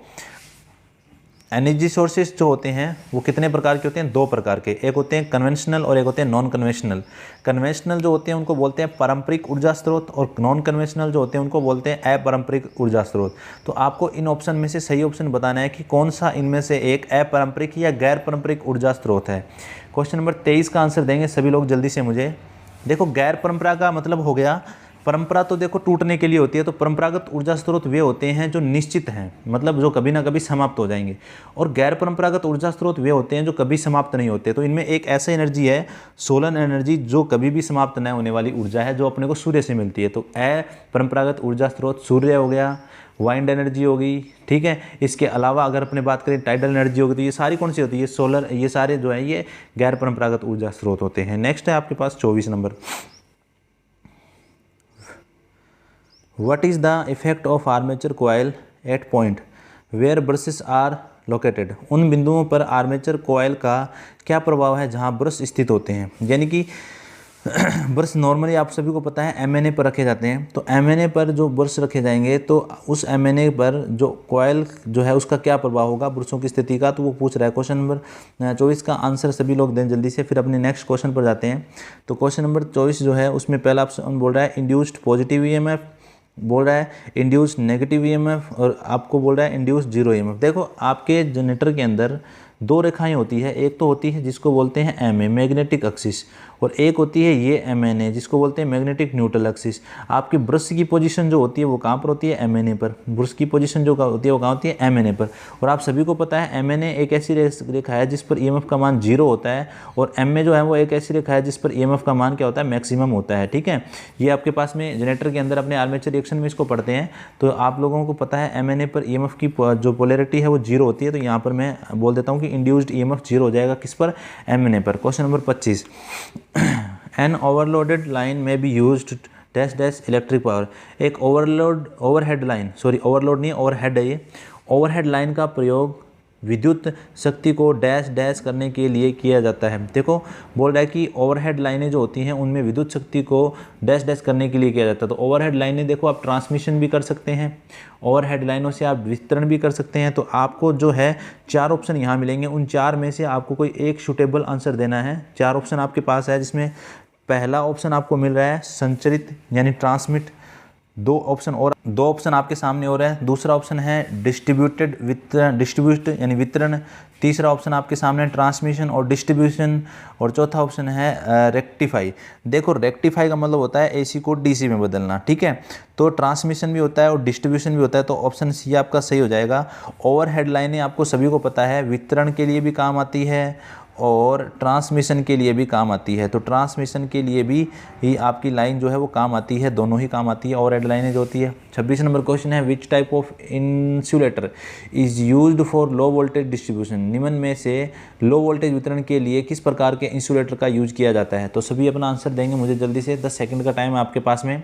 एनर्जी सोर्सेज जो होते हैं वो कितने प्रकार के होते हैं? 2 प्रकार के, एक होते हैं कन्वेंशनल और एक होते हैं नॉन कन्वेंशनल। कन्वेंशनल जो होते हैं उनको बोलते हैं पारंपरिक ऊर्जा स्रोत, और नॉन कन्वेंशनल जो होते हैं उनको बोलते हैं अपारंपरिक ऊर्जा स्रोत। तो आपको इन ऑप्शन में से सही ऑप्शन बताना है कि कौन सा इनमें से एक अपारंपरिक या गैर पारंपरिक ऊर्जा स्रोत है। क्वेश्चन नंबर 23 का आंसर देंगे सभी लोग जल्दी से मुझे। देखो गैर परंपरा का मतलब हो गया, परंपरा तो देखो टूटने के लिए होती है, तो परंपरागत ऊर्जा स्रोत वे होते हैं जो निश्चित हैं, मतलब जो कभी ना कभी समाप्त हो जाएंगे। और गैर परंपरागत ऊर्जा स्रोत वे होते हैं जो कभी समाप्त नहीं होते। तो इनमें एक ऐसा एनर्जी है सोलर एनर्जी, जो कभी भी समाप्त न होने वाली ऊर्जा है, जो अपने को सूर्य से मिलती है। तो परंपरागत ऊर्जा स्रोत सूर्य हो गया, वाइंड एनर्जी होगी। ठीक है, इसके अलावा अगर अपने बात करें टाइडल एनर्जी होगी, तो ये सारी कौन सी होती है? सोलर, ये सारे जो है ये गैर परंपरागत ऊर्जा स्रोत होते हैं। नेक्स्ट है आपके पास 24 number. What is the effect of armature coil at point where brushes are located? उन बिंदुओं पर आर्मेचर कोयल का क्या प्रभाव है जहां ब्रश स्थित होते हैं? यानी कि ब्रश नॉर्मली आप सभी को पता है एमएनए पर रखे जाते हैं। तो एमएनए पर जो ब्रश रखे जाएंगे तो उस एमएनए पर जो कोयल जो है उसका क्या प्रभाव होगा ब्रशों की स्थिति का, तो वो पूछ रहा है। क्वेश्चन नंबर 24 का आंसर सभी लोग दें जल्दी से, फिर अपने नेक्स्ट क्वेश्चन पर जाते हैं। तो क्वेश्चन नंबर 24 जो है उसमें पहला ऑप्शन बोल रहा है इंड्यूस्ड पॉजिटिव ईएमएफ, बोल रहा है इंड्यूस नेगेटिव ईएमएफ, और आपको बोल रहा है इंड्यूस जीरो ईएमएफ। देखो आपके जनरेटर के अंदर 2 रेखाएं होती है, एक तो होती है जिसको बोलते हैं एमए मैग्नेटिक एक्सिस, और एक होती है ये एमएनए जिसको बोलते हैं मैग्नेटिक न्यूट्रल एक्सिस। आपकी ब्रश की पोजीशन जो होती है वो कहाँ पर होती है? एमएनए पर। ब्रश की पोजीशन जो होती है वो कहाँ होती है? एमएनए पर। और आप सभी को पता है एमएनए एक ऐसी रेखा है जिस पर ईएमएफ का मान 0 होता है, और एमए जो है वो एक ऐसी रेखा है जिस पर ईएमएफ का मान क्या होता है? मैक्सिमम होता है। ठीक है, ये आपके पास में जनरेटर के अंदर अपने आर्मेचर रिएक्शन में इसको पढ़ते हैं। तो आप लोगों को पता है एमएनए पर ईएमएफ की जो पोलैरिटी है वो 0 होती है। तो यहाँ पर मैं बोल देता हूँ कि इंड्यूस्ड ईएमएफ 0 हो जाएगा किस पर? एमएनए पर। Question number 25, an overloaded line में be used dash dash electric power. एक ओवरहेड है ये। ओवरहेड लाइन का प्रयोग विद्युत शक्ति को डैश डैश करने के लिए किया जाता है। देखो बोल रहा है कि ओवरहेड लाइनें जो होती हैं उनमें विद्युत शक्ति को डैश डैश करने के लिए किया जाता है। तो ओवरहेड लाइनें देखो आप ट्रांसमिशन भी कर सकते हैं, ओवरहेड लाइनों से आप वितरण भी कर सकते हैं। तो आपको जो है 4 ऑप्शन यहाँ मिलेंगे, उन 4 में से आपको कोई एक सूटेबल आंसर देना है। 4 ऑप्शन आपके पास है जिसमें पहला ऑप्शन आपको मिल रहा है संचरित यानी ट्रांसमिट, दो ऑप्शन आपके सामने और है। दूसरा ऑप्शन है डिस्ट्रीब्यूट यानी वितरण। तीसरा ऑप्शन आपके सामने ट्रांसमिशन और डिस्ट्रीब्यूशन, और चौथा ऑप्शन है रेक्टिफाई। देखो रेक्टिफाई का मतलब होता है एसी को डीसी में बदलना, ठीक है। तो ट्रांसमिशन भी होता है और डिस्ट्रीब्यूशन भी होता है, तो ऑप्शन सी आपका सही हो जाएगा। ओवरहेड लाइनें आपको सभी को पता है वितरण के लिए भी काम आती है और ट्रांसमिशन के लिए भी काम आती है। तो ट्रांसमिशन के लिए भी ही आपकी लाइन जो है वो काम आती है, दोनों ही काम आती है ओवरहेड लाइनें जो होती है। 26 नंबर क्वेश्चन है विच type of insulator is used for low voltage distribution. निम्न में से लो वोल्टेज वितरण के लिए किस प्रकार के इंसुलेटर का यूज किया जाता है। तो सभी अपना आंसर देंगे मुझे जल्दी से, 10 सेकंड का टाइम है आपके पास में।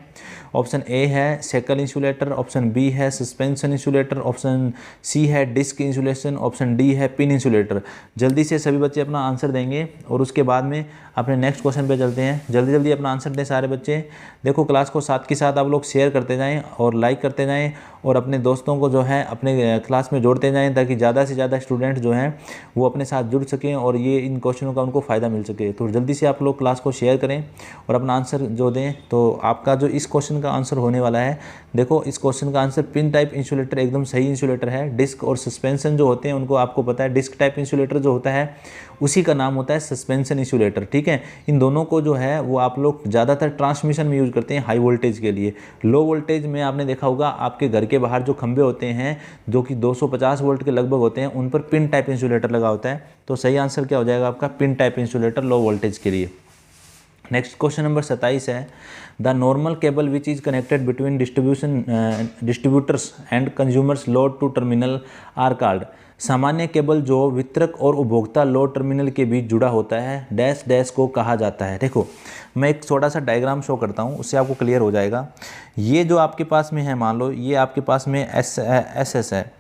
ऑप्शन ए है सेकल इंसुलेटर, ऑप्शन बी है सस्पेंशन इंसुलेटर, ऑप्शन सी है डिस्क इंसुलेशन, ऑप्शन डी है पिन इंसुलेटर। जल्दी से सभी बच्चे अपना आंसर देंगे और उसके बाद में अपने नेक्स्ट क्वेश्चन पे चलते हैं। जल्दी जल्दी अपना आंसर दें सारे बच्चे। देखो क्लास को साथ के साथ आप लोग शेयर करते जाएं और लाइक करते जाएं और अपने दोस्तों को जो है अपने क्लास में जोड़ते जाएं, ताकि ज़्यादा से ज़्यादा स्टूडेंट जो हैं वो अपने साथ जुड़ सकें और ये इन क्वेश्चनों का उनको फ़ायदा मिल सके। तो जल्दी से आप लोग क्लास को शेयर करें और अपना आंसर जो दें। तो आपका जो इस क्वेश्चन का आंसर होने वाला है, देखो इस क्वेश्चन का आंसर पिन टाइप इंसुलेटर एकदम सही इंसुलेटर है। डिस्क और सस्पेंशन जो होते हैं उनको आपको पता है, डिस्क टाइप इंसुलेटर जो होता है उसी का नाम होता है सस्पेंशन इंसुलेटर, ठीक है। इन दोनों को जो है वो आप लोग ज़्यादातर ट्रांसमिशन में यूज़ करते हैं हाई वोल्टेज के लिए। लो वोल्टेज में आपने देखा होगा आपके घर के बाहर जो खंभे होते हैं जो कि 250 वोल्ट के लगभग होते हैं, उन पर पिन टाइप इंसुलेटर लगा होता है। तो सही आंसर क्या हो जाएगा आपका, pin type insulator low voltage के लिए। नेक्स्ट क्वेश्चन नंबर 27 है the normal cable which is connected between distributors and consumers load to terminal are called. सामान्य केबल जो वितरक और उपभोक्ता लोड टर्मिनल के बीच जुड़ा होता है डैश डैश को कहा जाता है। देखो मैं एक छोटा सा डायग्राम शो करता हूँ, उससे आपको क्लियर हो जाएगा। ये जो आपके पास में है, मान लो ये आपके पास में एस है,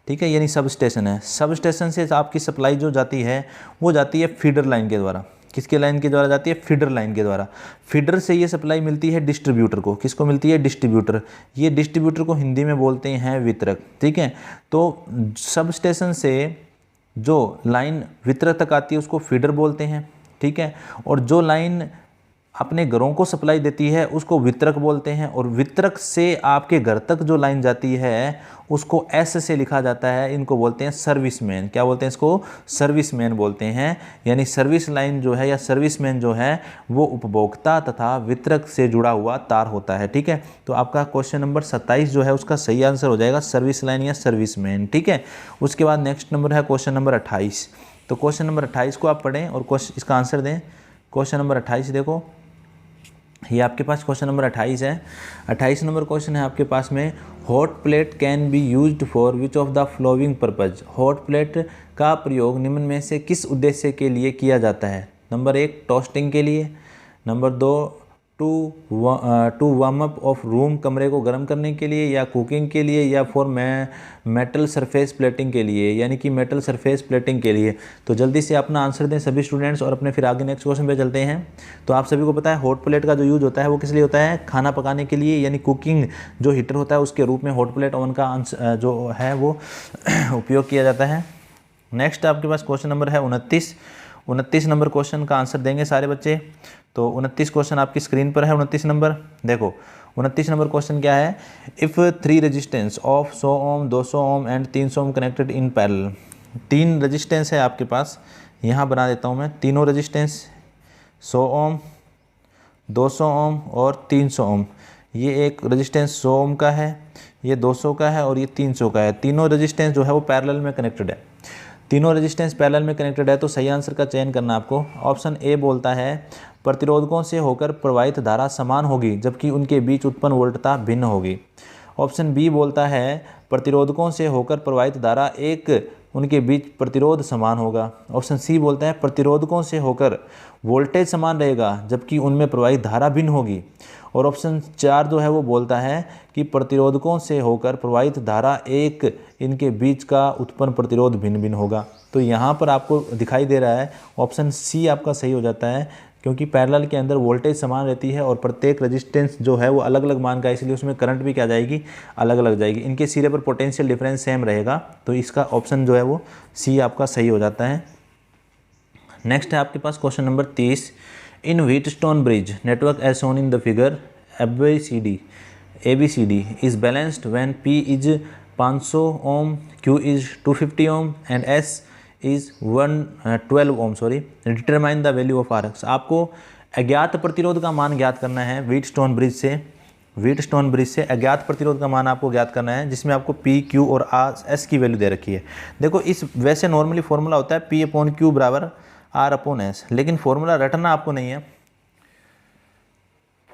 ठीक है, यानी सब स्टेशन है। सब स्टेशन से आपकी सप्लाई जो जाती है वो जाती है फीडर लाइन के द्वारा। किसके लाइन के द्वारा जाती है, फीडर लाइन के द्वारा। फीडर से ये सप्लाई मिलती है डिस्ट्रीब्यूटर को। किसको मिलती है, डिस्ट्रीब्यूटर। ये डिस्ट्रीब्यूटर को हिंदी में बोलते हैं वितरक, ठीक है। तो सब स्टेशन से जो लाइन वितरक तक आती है उसको फीडर बोलते हैं, ठीक है। और जो लाइन अपने घरों को सप्लाई देती है उसको वितरक बोलते हैं। और वितरक से आपके घर तक जो लाइन जाती है उसको एस से लिखा जाता है, इनको बोलते हैं सर्विसमैन। क्या बोलते हैं इसको, सर्विसमैन बोलते हैं। यानी सर्विस लाइन जो है या सर्विसमैन जो है वो उपभोक्ता तथा वितरक से जुड़ा हुआ तार होता है, ठीक है। तो आपका क्वेश्चन नंबर 27 जो है उसका सही आंसर हो जाएगा सर्विस लाइन या सर्विसमैन, ठीक है। उसके बाद नेक्स्ट नंबर है क्वेश्चन नंबर 28। तो क्वेश्चन नंबर 28 को आप पढ़ें और इसका आंसर दें। क्वेश्चन नंबर 28 देखो, ये आपके पास क्वेश्चन नंबर 28 है। 28 नंबर क्वेश्चन है आपके पास में hot plate can be used for which of the flowing purpose. Hot plate का प्रयोग निम्न में से किस उद्देश्य के लिए किया जाता है। नंबर 1 टोस्टिंग के लिए, number 2 to warm up of room, कमरे को गर्म करने के लिए, या कुकिंग के लिए, या फॉर मेटल सरफेस प्लेटिंग के लिए, यानी कि मेटल सरफेस प्लेटिंग के लिए। तो जल्दी से अपना आंसर दें सभी स्टूडेंट्स और अपने फिर आगे नेक्स्ट क्वेश्चन पे चलते हैं। तो आप सभी को पता है हॉट प्लेट का जो यूज होता है वो किस लिए होता है, खाना पकाने के लिए, यानी कुकिंग जो हीटर होता है उसके रूप में हॉट प्लेट ओवन का जो है वो उपयोग किया जाता है। नेक्स्ट आपके पास क्वेश्चन नंबर है 29 नंबर क्वेश्चन का आंसर देंगे सारे बच्चे। तो 29 क्वेश्चन आपकी स्क्रीन पर है। 29 नंबर देखो, 29 नंबर क्वेश्चन क्या है, if 3 resistance of 100 ohm 200 ohm and 300 ohm connected in parallel. 3 resistance है आपके पास, यहाँ बना देता हूँ मैं तीनों रेजिस्टेंस 100 ओम 200 ओम और 300 ओम। ये एक रेजिस्टेंस 100 ओम का है, ये 200 का है और ये 300 का है। तीनों रेजिस्टेंस जो है वो पैरेलल में कनेक्टेड है। तीनों रेजिस्टेंस पैरेलल में कनेक्टेड है, तो सही आंसर का चयन करना आपको। ऑप्शन ए बोलता है प्रतिरोधकों से होकर प्रवाहित धारा समान होगी जबकि उनके बीच उत्पन्न वोल्टता भिन्न होगी। ऑप्शन बी बोलता है प्रतिरोधकों से होकर प्रवाहित धारा उनके बीच प्रतिरोध समान होगा। ऑप्शन सी बोलता है प्रतिरोधकों से होकर वोल्टेज समान रहेगा जबकि उनमें प्रवाहित धारा भिन्न होगी। और ऑप्शन 4 जो है वो बोलता है कि प्रतिरोधकों से होकर प्रवाहित धारा इनके बीच का उत्पन्न प्रतिरोध भिन्न भिन्न होगा। तो यहाँ पर आपको दिखाई दे रहा है ऑप्शन सी आपका सही हो जाता है, क्योंकि पैरेलल के अंदर वोल्टेज समान रहती है और प्रत्येक रेजिस्टेंस जो है वो अलग अलग मान का है, इसलिए उसमें करंट भी क्या जाएगी, अलग अलग जाएगी। इनके सिरे पर पोटेंशियल डिफरेंस सेम रहेगा, तो इसका ऑप्शन जो है वो सी आपका सही हो जाता है। नेक्स्ट है आपके पास question number 30। In Wheatstone bridge network as shown in the figure ABCD ABCD is balanced when P is 500 ohm, Q is 250 ohm and S is 112 ohm. Determine the value of RX. आपको अज्ञात प्रतिरोध का मान ज्ञात करना है Wheatstone bridge से अज्ञात प्रतिरोध का मान आपको ज्ञात करना है, जिसमें आपको P, Q और S की वैल्यू दे रखी है। देखो इस वैसे नॉर्मली फॉर्मूला होता है P/Q बराबर R/S, लेकिन फॉर्मूला रटना आपको नहीं है,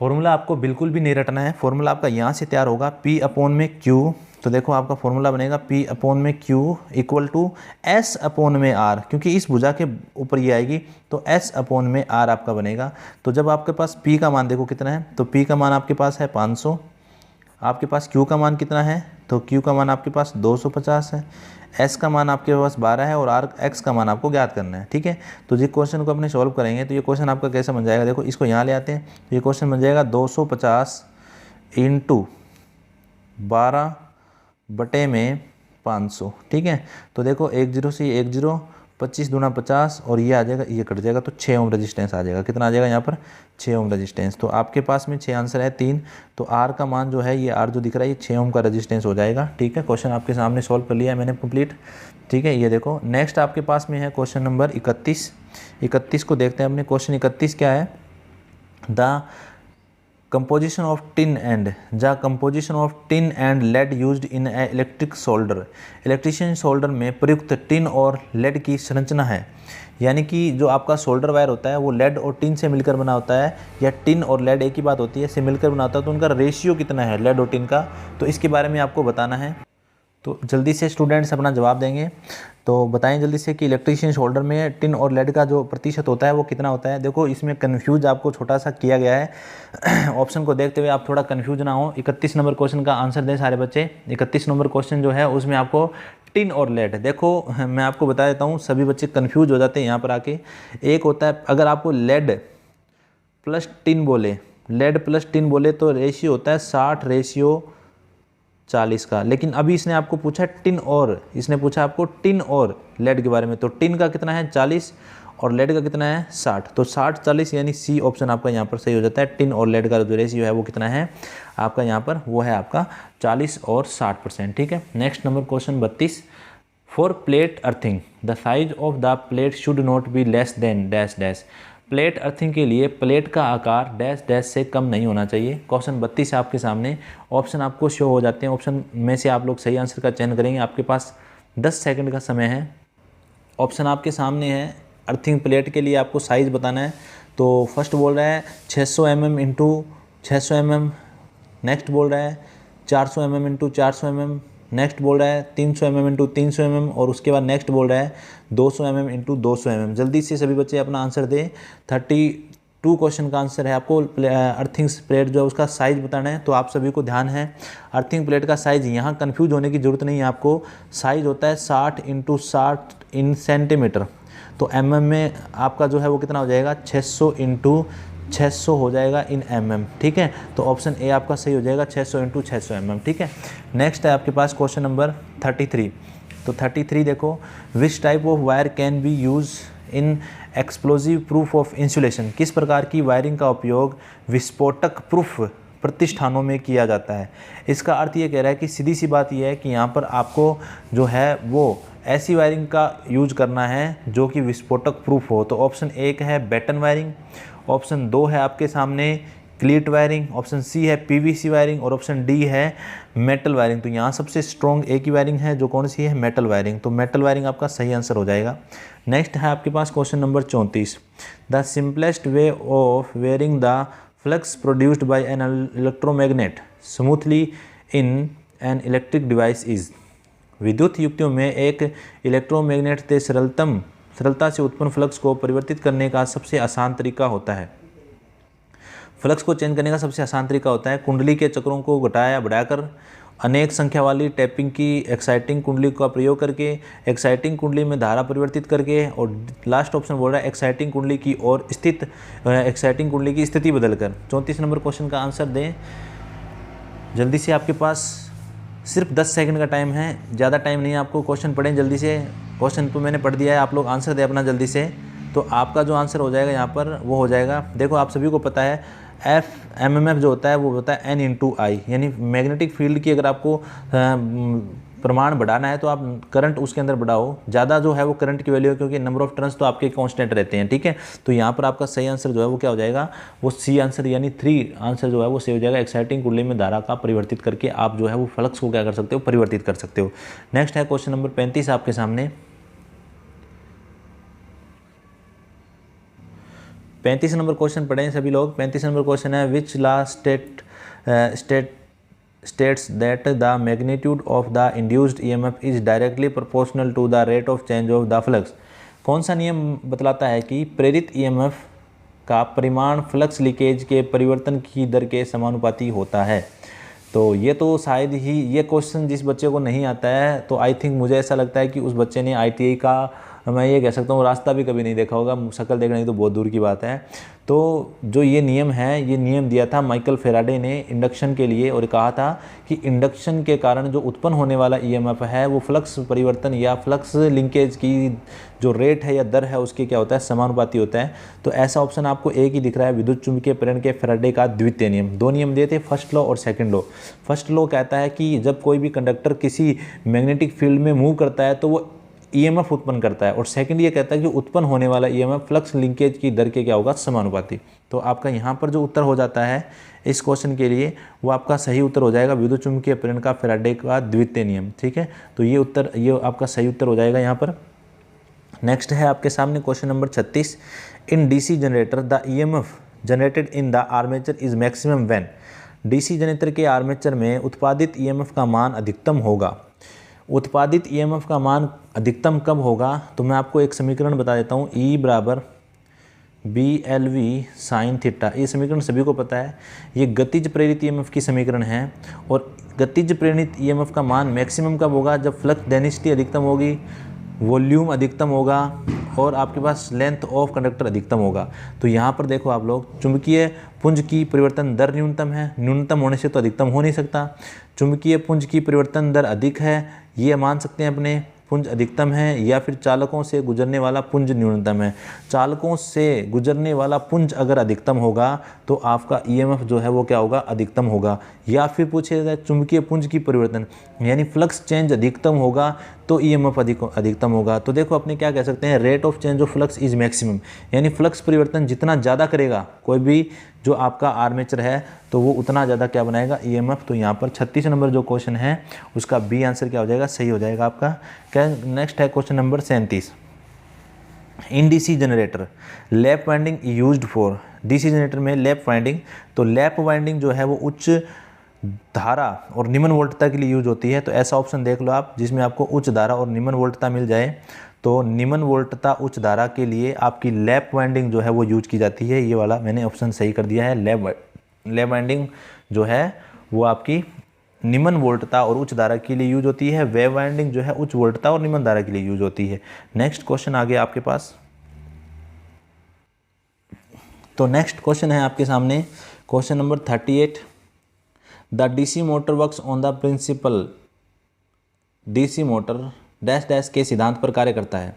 फॉर्मूला आपको बिल्कुल भी नहीं रटना है। फॉर्मूला आपका यहाँ से तैयार होगा P/Q। तो देखो आपका फॉर्मूला बनेगा P/Q इक्वल टू S/R, क्योंकि इस भुजा के ऊपर ये आएगी तो S/R आपका बनेगा। तो जब आपके पास P का मान देखो कितना है, तो P का मान आपके पास है 500, आपके पास Q का मान कितना है, तो Q का मान आपके पास 250 है, S का मान आपके पास 12 है और X का मान आपको ज्ञात करना है। ठीक है, तो ये क्वेश्चन को अपने सॉल्व करेंगे तो ये क्वेश्चन आपका कैसे बन जाएगा, देखो इसको यहाँ ले आते हैं तो ये क्वेश्चन बन जाएगा 250 × 12/500। ठीक है, तो देखो 1 0 से 1 0, 25 दूना 50 और ये आ जाएगा, ये कट जाएगा तो 6 ओम रेजिस्टेंस आ जाएगा। कितना आ जाएगा यहाँ पर, 6 ओम रेजिस्टेंस। तो आपके पास में 6 आंसर है 3, तो R का मान जो है ये R जो दिख रहा है ये 6 ओम का रेजिस्टेंस हो जाएगा। ठीक है, क्वेश्चन आपके सामने सॉल्व कर लिया है मैंने कंप्लीट। ठीक है, ये देखो नेक्स्ट आपके पास में है क्वेश्चन नंबर 31 को देखते हैं अपने। क्वेश्चन 31 क्या है, the composition of tin and lead used in a electric solder। Electrician solder में प्रयुक्त टिन और लेड की संरचना है, यानी कि जो आपका सोल्डर वायर होता है वो लेड और टिन से मिलकर बना होता है, या टिन और लेड एक ही बात होती है, से मिलकर बना होता है, तो उनका रेशियो कितना है लेड और टिन का, तो इसके बारे में आपको बताना है। तो जल्दी से स्टूडेंट्स अपना जवाब देंगे, तो बताएं जल्दी से कि इलेक्ट्रिशियन शोल्डर में टिन और लेड का जो प्रतिशत होता है वो कितना होता है। देखो इसमें कन्फ्यूज आपको छोटा सा किया गया है, ऑप्शन को देखते हुए आप थोड़ा कन्फ्यूज ना हो। 31 नंबर क्वेश्चन का आंसर दें सारे बच्चे। 31 नंबर क्वेश्चन जो है उसमें आपको टिन और लेड, देखो मैं आपको बता देता हूँ, सभी बच्चे कन्फ्यूज हो जाते हैं यहाँ पर आके। एक होता है अगर आपको लेड प्लस टिन बोले तो रेशियो होता है 60:40 का, लेकिन अभी इसने आपको पूछा आपको टिन और लेड के बारे में, तो टिन का कितना है 40 और लेड का कितना है 60, तो 60-40 यानी सी ऑप्शन आपका यहाँ पर सही हो जाता है। टिन और लेड का जो रेशियो है वो कितना है आपका यहाँ पर, वो है आपका 40 और 60%। ठीक है, next number question 32, for plate earthing the size of the plate should not be less than dash dash. Plate earthing के लिए प्लेट का आकार डैश डैश से कम नहीं होना चाहिए। क्वेश्चन 32 आपके सामने, ऑप्शन आपको शो हो जाते हैं, ऑप्शन में से आप लोग सही आंसर का चयन करेंगे। आपके पास 10 सेकंड का समय है। ऑप्शन आपके सामने है, अर्थिंग प्लेट के लिए आपको साइज़ बताना है। तो फर्स्ट बोल रहा है 600 mm × 600 mm, नेक्स्ट बोल रहा है 400 mm × 400 mm, नेक्स्ट बोल रहा है 300 mm × 300 mm और उसके बाद नेक्स्ट बोल रहा है 200 mm × 200 mm। जल्दी से सभी बच्चे अपना आंसर दें। 32 क्वेश्चन का आंसर है, आपको अर्थिंग प्लेट जो है उसका साइज़ बताना है। तो आप सभी को ध्यान है, अर्थिंग प्लेट का साइज़ यहाँ कन्फ्यूज होने की ज़रूरत नहीं है आपको। साइज़ होता है 60 × 60 इन सेंटीमीटर, तो mm में आपका जो है वो कितना हो जाएगा 600 × 600 हो जाएगा इन mm। ठीक है, तो ऑप्शन ए आपका सही हो जाएगा 600 × 600 mm। ठीक है, नेक्स्ट है आपके पास क्वेश्चन नंबर 33। तो 33 देखो, which type of wire can be use in explosive proof of insulation. किस प्रकार की वायरिंग का उपयोग विस्फोटक प्रूफ प्रतिष्ठानों में किया जाता है। इसका अर्थ ये कह रहा है कि सीधी सी बात यह है कि यहाँ पर आपको जो है वो ऐसी वायरिंग का यूज करना है जो कि विस्फोटक प्रूफ हो। तो ऑप्शन 1 है बैटन वायरिंग, ऑप्शन 2 है आपके सामने क्लीट वायरिंग, ऑप्शन सी है पीवीसी वायरिंग और ऑप्शन डी है मेटल वायरिंग। तो यहाँ सबसे स्ट्रॉन्ग एक ही वायरिंग है जो कौन सी है, मेटल वायरिंग। तो मेटल वायरिंग आपका सही आंसर हो जाएगा। नेक्स्ट है आपके पास question number 34, the simplest way of varying the flux produced by an electromagnet smoothly in an electric device is. विद्युत युक्तियों में एक इलेक्ट्रोमैग्नेट से सरलता से उत्पन्न फ्लक्स को परिवर्तित करने का सबसे आसान तरीका होता है। फ्लक्स को चेंज करने का सबसे आसान तरीका होता है कुंडली के चक्रों को घटाया बढ़ाकर, अनेक संख्या वाली टैपिंग की एक्साइटिंग कुंडली का प्रयोग करके, एक्साइटिंग कुंडली में धारा परिवर्तित करके, और लास्ट ऑप्शन बोल रहा है एक्साइटिंग कुंडली की ओर स्थित एक्साइटिंग कुंडली की स्थिति बदलकर। 34 नंबर क्वेश्चन का आंसर दें जल्दी से, आपके पास सिर्फ 10 सेकंड का टाइम है, ज़्यादा टाइम नहीं है आपको। क्वेश्चन पढ़ें जल्दी से, क्वेश्चन तो मैंने पढ़ दिया है, आप लोग आंसर दें अपना जल्दी से। तो आपका जो आंसर हो जाएगा यहाँ पर वो हो जाएगा, देखो आप सभी को पता है एमएमएफ जो होता है वो होता है एन इंटू आई, यानी मैग्नेटिक फील्ड की अगर आपको प्रमाण बढ़ाना है तो आप करंट उसके अंदर बढ़ाओ, ज़्यादा जो है वो करंट की वैल्यू है, क्योंकि नंबर ऑफ टर्न्स तो आपके कांस्टेंट रहते हैं, ठीक है। तो यहाँ पर आपका सही आंसर जो है वो क्या हो जाएगा, वो सी आंसर यानी 3 आंसर जो है वो सही हो जाएगा। एक्साइटिंग कुंडली में धारा का परिवर्तित करके आप जो है वो फ्लक्स को क्या कर सकते हो, परिवर्तित कर सकते हो। नेक्स्ट है क्वेश्चन नंबर 35 आपके सामने। 35 नंबर क्वेश्चन पढ़ें सभी लोग। 35 नंबर क्वेश्चन है which law states that the magnitude of the induced EMF is directly proportional to the rate of change of the flux। कौन सा नियम बतलाता है कि प्रेरित EMF का परिमाण फ्लक्स लीकेज के परिवर्तन की दर के समानुपाती होता है। तो ये तो शायद ही ये क्वेश्चन जिस बच्चे को नहीं आता है तो आई थिंक मुझे ऐसा लगता है कि उस बच्चे ने ITI का, मैं ये कह सकता हूँ, रास्ता भी कभी नहीं देखा होगा, शक्ल देखने की तो बहुत दूर की बात है। तो जो ये नियम है, ये नियम दिया था माइकल फेराडे ने इंडक्शन के लिए, और कहा था कि इंडक्शन के कारण जो उत्पन्न होने वाला EMF है वो फ्लक्स परिवर्तन या फ्लक्स लिंकेज की जो रेट है या दर है उसके क्या होता है, समानुपाती होता है। तो ऐसा ऑप्शन आपको एक ही दिख रहा है, विद्युत चुंबकीय प्रेरण के फेराडे का द्वितीय नियम। 2 नियम दिए थे, फर्स्ट लॉ और सेकंड लॉ। फर्स्ट लॉ कहता है कि जब कोई भी कंडक्टर किसी मैग्नेटिक फील्ड में मूव करता है तो वो EMF उत्पन्न करता है, और सेकंड ये कहता है कि उत्पन्न होने वाला EMF फ्लक्स लिंकेज की दर के क्या होगा, समानुपाती। तो आपका यहाँ पर जो उत्तर हो जाता है इस क्वेश्चन के लिए वो आपका सही उत्तर हो जाएगा विद्युत चुंबकीय प्रेरण का फेराडे का द्वितीय नियम, ठीक है। तो ये उत्तर, ये आपका सही उत्तर हो जाएगा यहाँ पर। नेक्स्ट है आपके सामने question number 36। In DC generator the EMF generated in the armature is maximum when. DC generator के आर्मेचर में उत्पादित EMF का मान अधिकतम होगा। उत्पादित EMF का मान अधिकतम कब होगा, तो मैं आपको एक समीकरण बता देता हूँ, E बराबर BLV साइन थीटा। ये समीकरण सभी को पता है, ये गतिज प्रेरित EMF की समीकरण है। और गतिज प्रेरित EMF का मान मैक्सिमम कब होगा, जब फ्लक्स डेंसिटी अधिकतम होगी, वॉल्यूम अधिकतम होगा और आपके पास लेंथ ऑफ कंडक्टर अधिकतम होगा। तो यहाँ पर देखो आप लोग, चुंबकीय पुंज की परिवर्तन दर न्यूनतम है, न्यूनतम होने से तो अधिकतम हो नहीं सकता। चुंबकीय पुंज की परिवर्तन दर अधिक है, ये मान सकते हैं अपने, पुंज अधिकतम है, या फिर चालकों से गुजरने वाला पुंज न्यूनतम है। चालकों से गुजरने वाला पुंज अगर अधिकतम होगा तो आपका EMF जो है वो क्या होगा, अधिकतम होगा। या फिर पूछे जाए चुंबकीय पुंज की परिवर्तन यानी फ्लक्स चेंज अधिकतम होगा तो EMF अधिकतम होगा। तो देखो अपने क्या कह सकते हैं, rate of change of flux is maximum, यानी फ्लक्स परिवर्तन जितना ज़्यादा करेगा कोई भी जो आपका आर्मेचर है तो वो उतना ज़्यादा क्या बनाएगा, EMF। तो यहाँ पर 36 नंबर जो क्वेश्चन है उसका बी आंसर क्या हो जाएगा, सही हो जाएगा आपका। क्या नेक्स्ट है question number 37। In DC generator lap winding used for. DC generator में लैप वाइंडिंग, तो लैप वाइंडिंग जो है वो उच्च धारा और निम्न वोल्टता के लिए यूज होती है। तो ऐसा ऑप्शन देख लो आप जिसमें आपको उच्च धारा और निम्न वोल्टता मिल जाए। तो निम्न वोल्टता उच्च धारा के लिए आपकी लैप वाइंडिंग जो है वो यूज की जाती है। ये वाला मैंने ऑप्शन सही कर दिया है। लैप वाइंडिंग जो है वो आपकी निम्न वोल्टता और उच्च धारा के लिए यूज होती है। वेव वाइंडिंग जो है उच्च वोल्टता और निम्न धारा के लिए यूज होती है। नेक्स्ट क्वेश्चन आ गया आपके पास। तो नेक्स्ट क्वेश्चन है आपके सामने question number 38। The DC motor works on the principle DC motor dash dash के सिद्धांत पर कार्य करता है।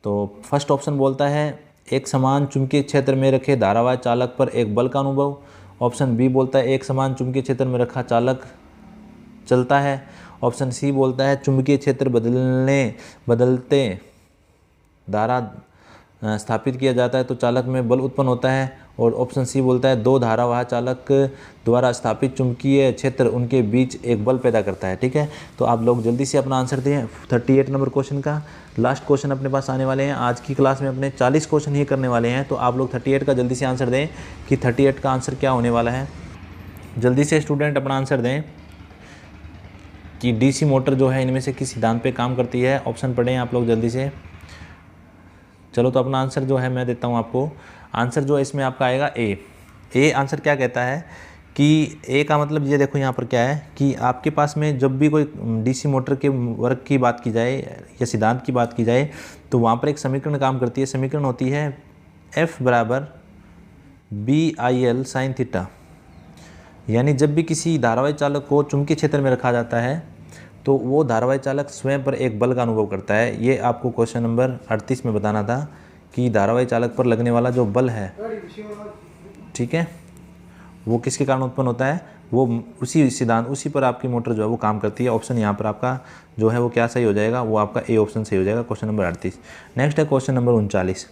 तो फर्स्ट ऑप्शन बोलता है एक समान चुंबकीय क्षेत्र में रखे धारावाही चालक पर एक बल का अनुभव। ऑप्शन बी बोलता है एक समान चुंबकीय क्षेत्र में रखा चालक चलता है। ऑप्शन सी बोलता है चुंबकीय क्षेत्र बदलते धारा स्थापित किया जाता है तो चालक में बल उत्पन्न होता है। और ऑप्शन सी बोलता है दो धारावाह चालक द्वारा स्थापित चुंबकीय क्षेत्र उनके बीच एक बल पैदा करता है। ठीक है, तो आप लोग जल्दी से अपना आंसर दें। 38 नंबर क्वेश्चन का लास्ट क्वेश्चन अपने पास आने वाले हैं। आज की क्लास में अपने 40 क्वेश्चन ही करने वाले हैं, तो आप लोग 38 का जल्दी से आंसर दें कि 38 का आंसर क्या होने वाला है। जल्दी से स्टूडेंट अपना आंसर दें कि DC मोटर जो है इनमें से किस सिद्धांत पे काम करती है। ऑप्शन पढ़ें आप लोग जल्दी से। चलो तो अपना आंसर जो है मैं देता हूँ आपको। आंसर जो है इसमें आपका आएगा ए आंसर क्या कहता है कि ए का मतलब ये देखो यहाँ पर क्या है कि आपके पास में जब भी कोई DC मोटर के वर्क की बात की जाए या सिद्धांत की बात की जाए तो वहाँ पर एक समीकरण काम करती है। समीकरण होती है F बराबर BIL साइन थीटा। यानी जब भी किसी धारावाही चालक को चुंबकीय क्षेत्र में रखा जाता है तो वो धारावाही चालक स्वयं पर एक बल का अनुभव करता है। ये आपको क्वेश्चन नंबर 38 में बताना था कि धारावाही चालक पर लगने वाला जो बल है, ठीक है, वो किसके कारण उत्पन्न होता है, वो उसी सिद्धांत, उसी पर आपकी मोटर जो है वो काम करती है। ऑप्शन यहाँ पर आपका जो है वो क्या सही हो जाएगा, वो आपका ए ऑप्शन सही हो जाएगा, क्वेश्चन नंबर 38। नेक्स्ट है question number 39।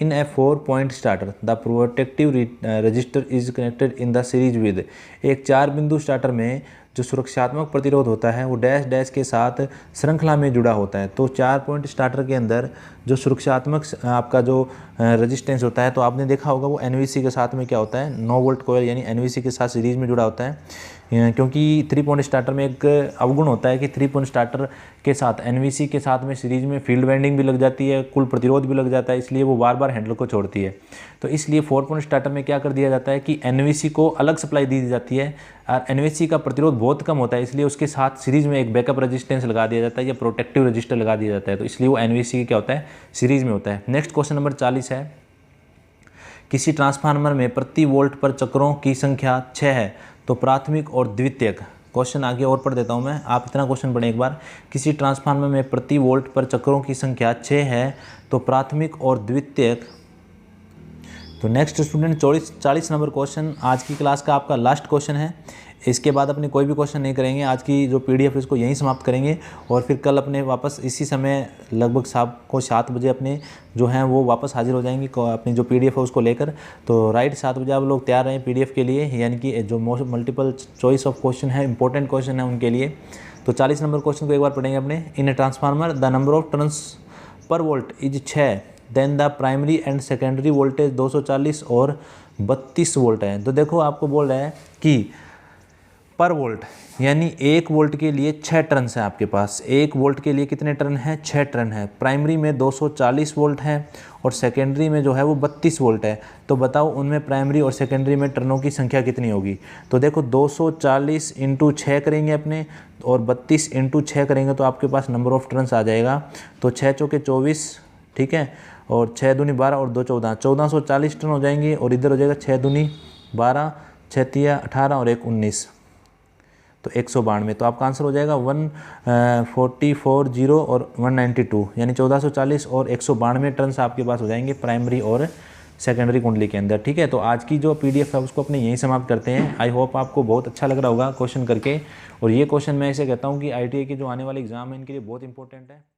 In A 4 point starter the protective register is connected in the series with. एक 4 बिंदु स्टार्टर में जो सुरक्षात्मक प्रतिरोध होता है वो डैश डैश के साथ श्रृंखला में जुड़ा होता है। तो 4 पॉइंट स्टार्टर के अंदर जो सुरक्षात्मक आपका जो रेजिस्टेंस होता है, तो आपने देखा होगा वो एनवीसी के साथ में क्या होता है, 9 वोल्ट कॉइल यानी एनवीसी के साथ सीरीज में जुड़ा होता है। क्योंकि 3 पॉइंट स्टार्टर में एक अवगुण होता है कि 3 पॉइंट स्टार्टर के साथ एनवीसी के साथ में सीरीज में फील्ड वाइंडिंग भी लग जाती है, कुल प्रतिरोध भी लग जाता है, इसलिए वो बार बार हैंडल को छोड़ती है। तो इसलिए 4 पॉइंट स्टार्टर में क्या कर दिया जाता है कि एनवीसी को अलग सप्लाई दी जाती है और एनवीसी का प्रतिरोध बहुत कम होता है, इसलिए उसके साथ सीरीज में एक बैकअप रेजिस्टेंस लगा दिया जाता है या प्रोटेक्टिव रजिस्टर लगा दिया जाता है। तो इसलिए वो एनवीसी क्या होता है, सीरीज में होता है। नेक्स्ट क्वेश्चन नंबर 40 है, किसी ट्रांसफार्मर में प्रति वोल्ट पर चक्रों की संख्या 6 है तो प्राथमिक और द्वितीयक। क्वेश्चन आगे और पढ़ देता हूं मैं, आप इतना क्वेश्चन पढ़ें एक बार। किसी ट्रांसफार्मर में प्रति वोल्ट पर चक्रों की संख्या 6 है तो प्राथमिक और द्वितीयक। तो नेक्स्ट स्टूडेंट 40 नंबर क्वेश्चन आज की क्लास का आपका लास्ट क्वेश्चन है। इसके बाद अपने कोई भी क्वेश्चन नहीं करेंगे, आज की जो पीडीएफ इसको यहीं समाप्त करेंगे और फिर कल अपने वापस इसी समय लगभग शाम को 7 बजे अपने जो हैं वो वापस हाजिर हो जाएंगे अपनी जो पीडीएफ है उसको लेकर। तो राइट 7 बजे आप लोग तैयार रहें पीडीएफ के लिए, यानी कि जो मल्टीपल चॉइस ऑफ क्वेश्चन है, इंपॉर्टेंट क्वेश्चन है उनके लिए। तो 40 नंबर क्वेश्चन को एक बार पढ़ेंगे अपने। In a transformer the number of turns per volt is 6, then the primary and secondary voltage 240 और 32 वोल्ट है। तो देखो आपको बोल रहा है कि पर वोल्ट यानी 1 वोल्ट के लिए 6 टर्न्स है आपके पास। 1 वोल्ट के लिए कितने टर्न है, 6 टर्न है। प्राइमरी में 240 वोल्ट है और सेकेंडरी में जो है वो 32 वोल्ट है। तो बताओ उनमें प्राइमरी और सेकेंडरी में टर्नों की संख्या कितनी होगी। तो देखो 240 इंटू 6 करेंगे अपने और 32 इंटू 6 करेंगे तो आपके पास नंबर ऑफ टर्न्स आ जाएगा। तो 6 चौके 24, ठीक है, और 6 दूनी 12 और 2 14, 1440 टर्न हो जाएंगे। और इधर हो जाएगा 6 दूनी 12, 6 तिया 18 और 1 19, तो 192। तो आपका आंसर हो जाएगा 1440 और 192, यानी 1440 और 192 टर्न्स आपके पास हो जाएंगे प्राइमरी और सेकेंडरी कुंडली के अंदर। ठीक है, तो आज की जो पीडीएफ है उसको अपने यहीं समाप्त करते हैं। आई होप आपको बहुत अच्छा लग रहा होगा क्वेश्चन करके। और ये क्वेश्चन मैं इसे कहता हूँ कि आईटीआई के जो आने वाले एग्जाम है इनके लिए बहुत इंपॉर्टेंट है।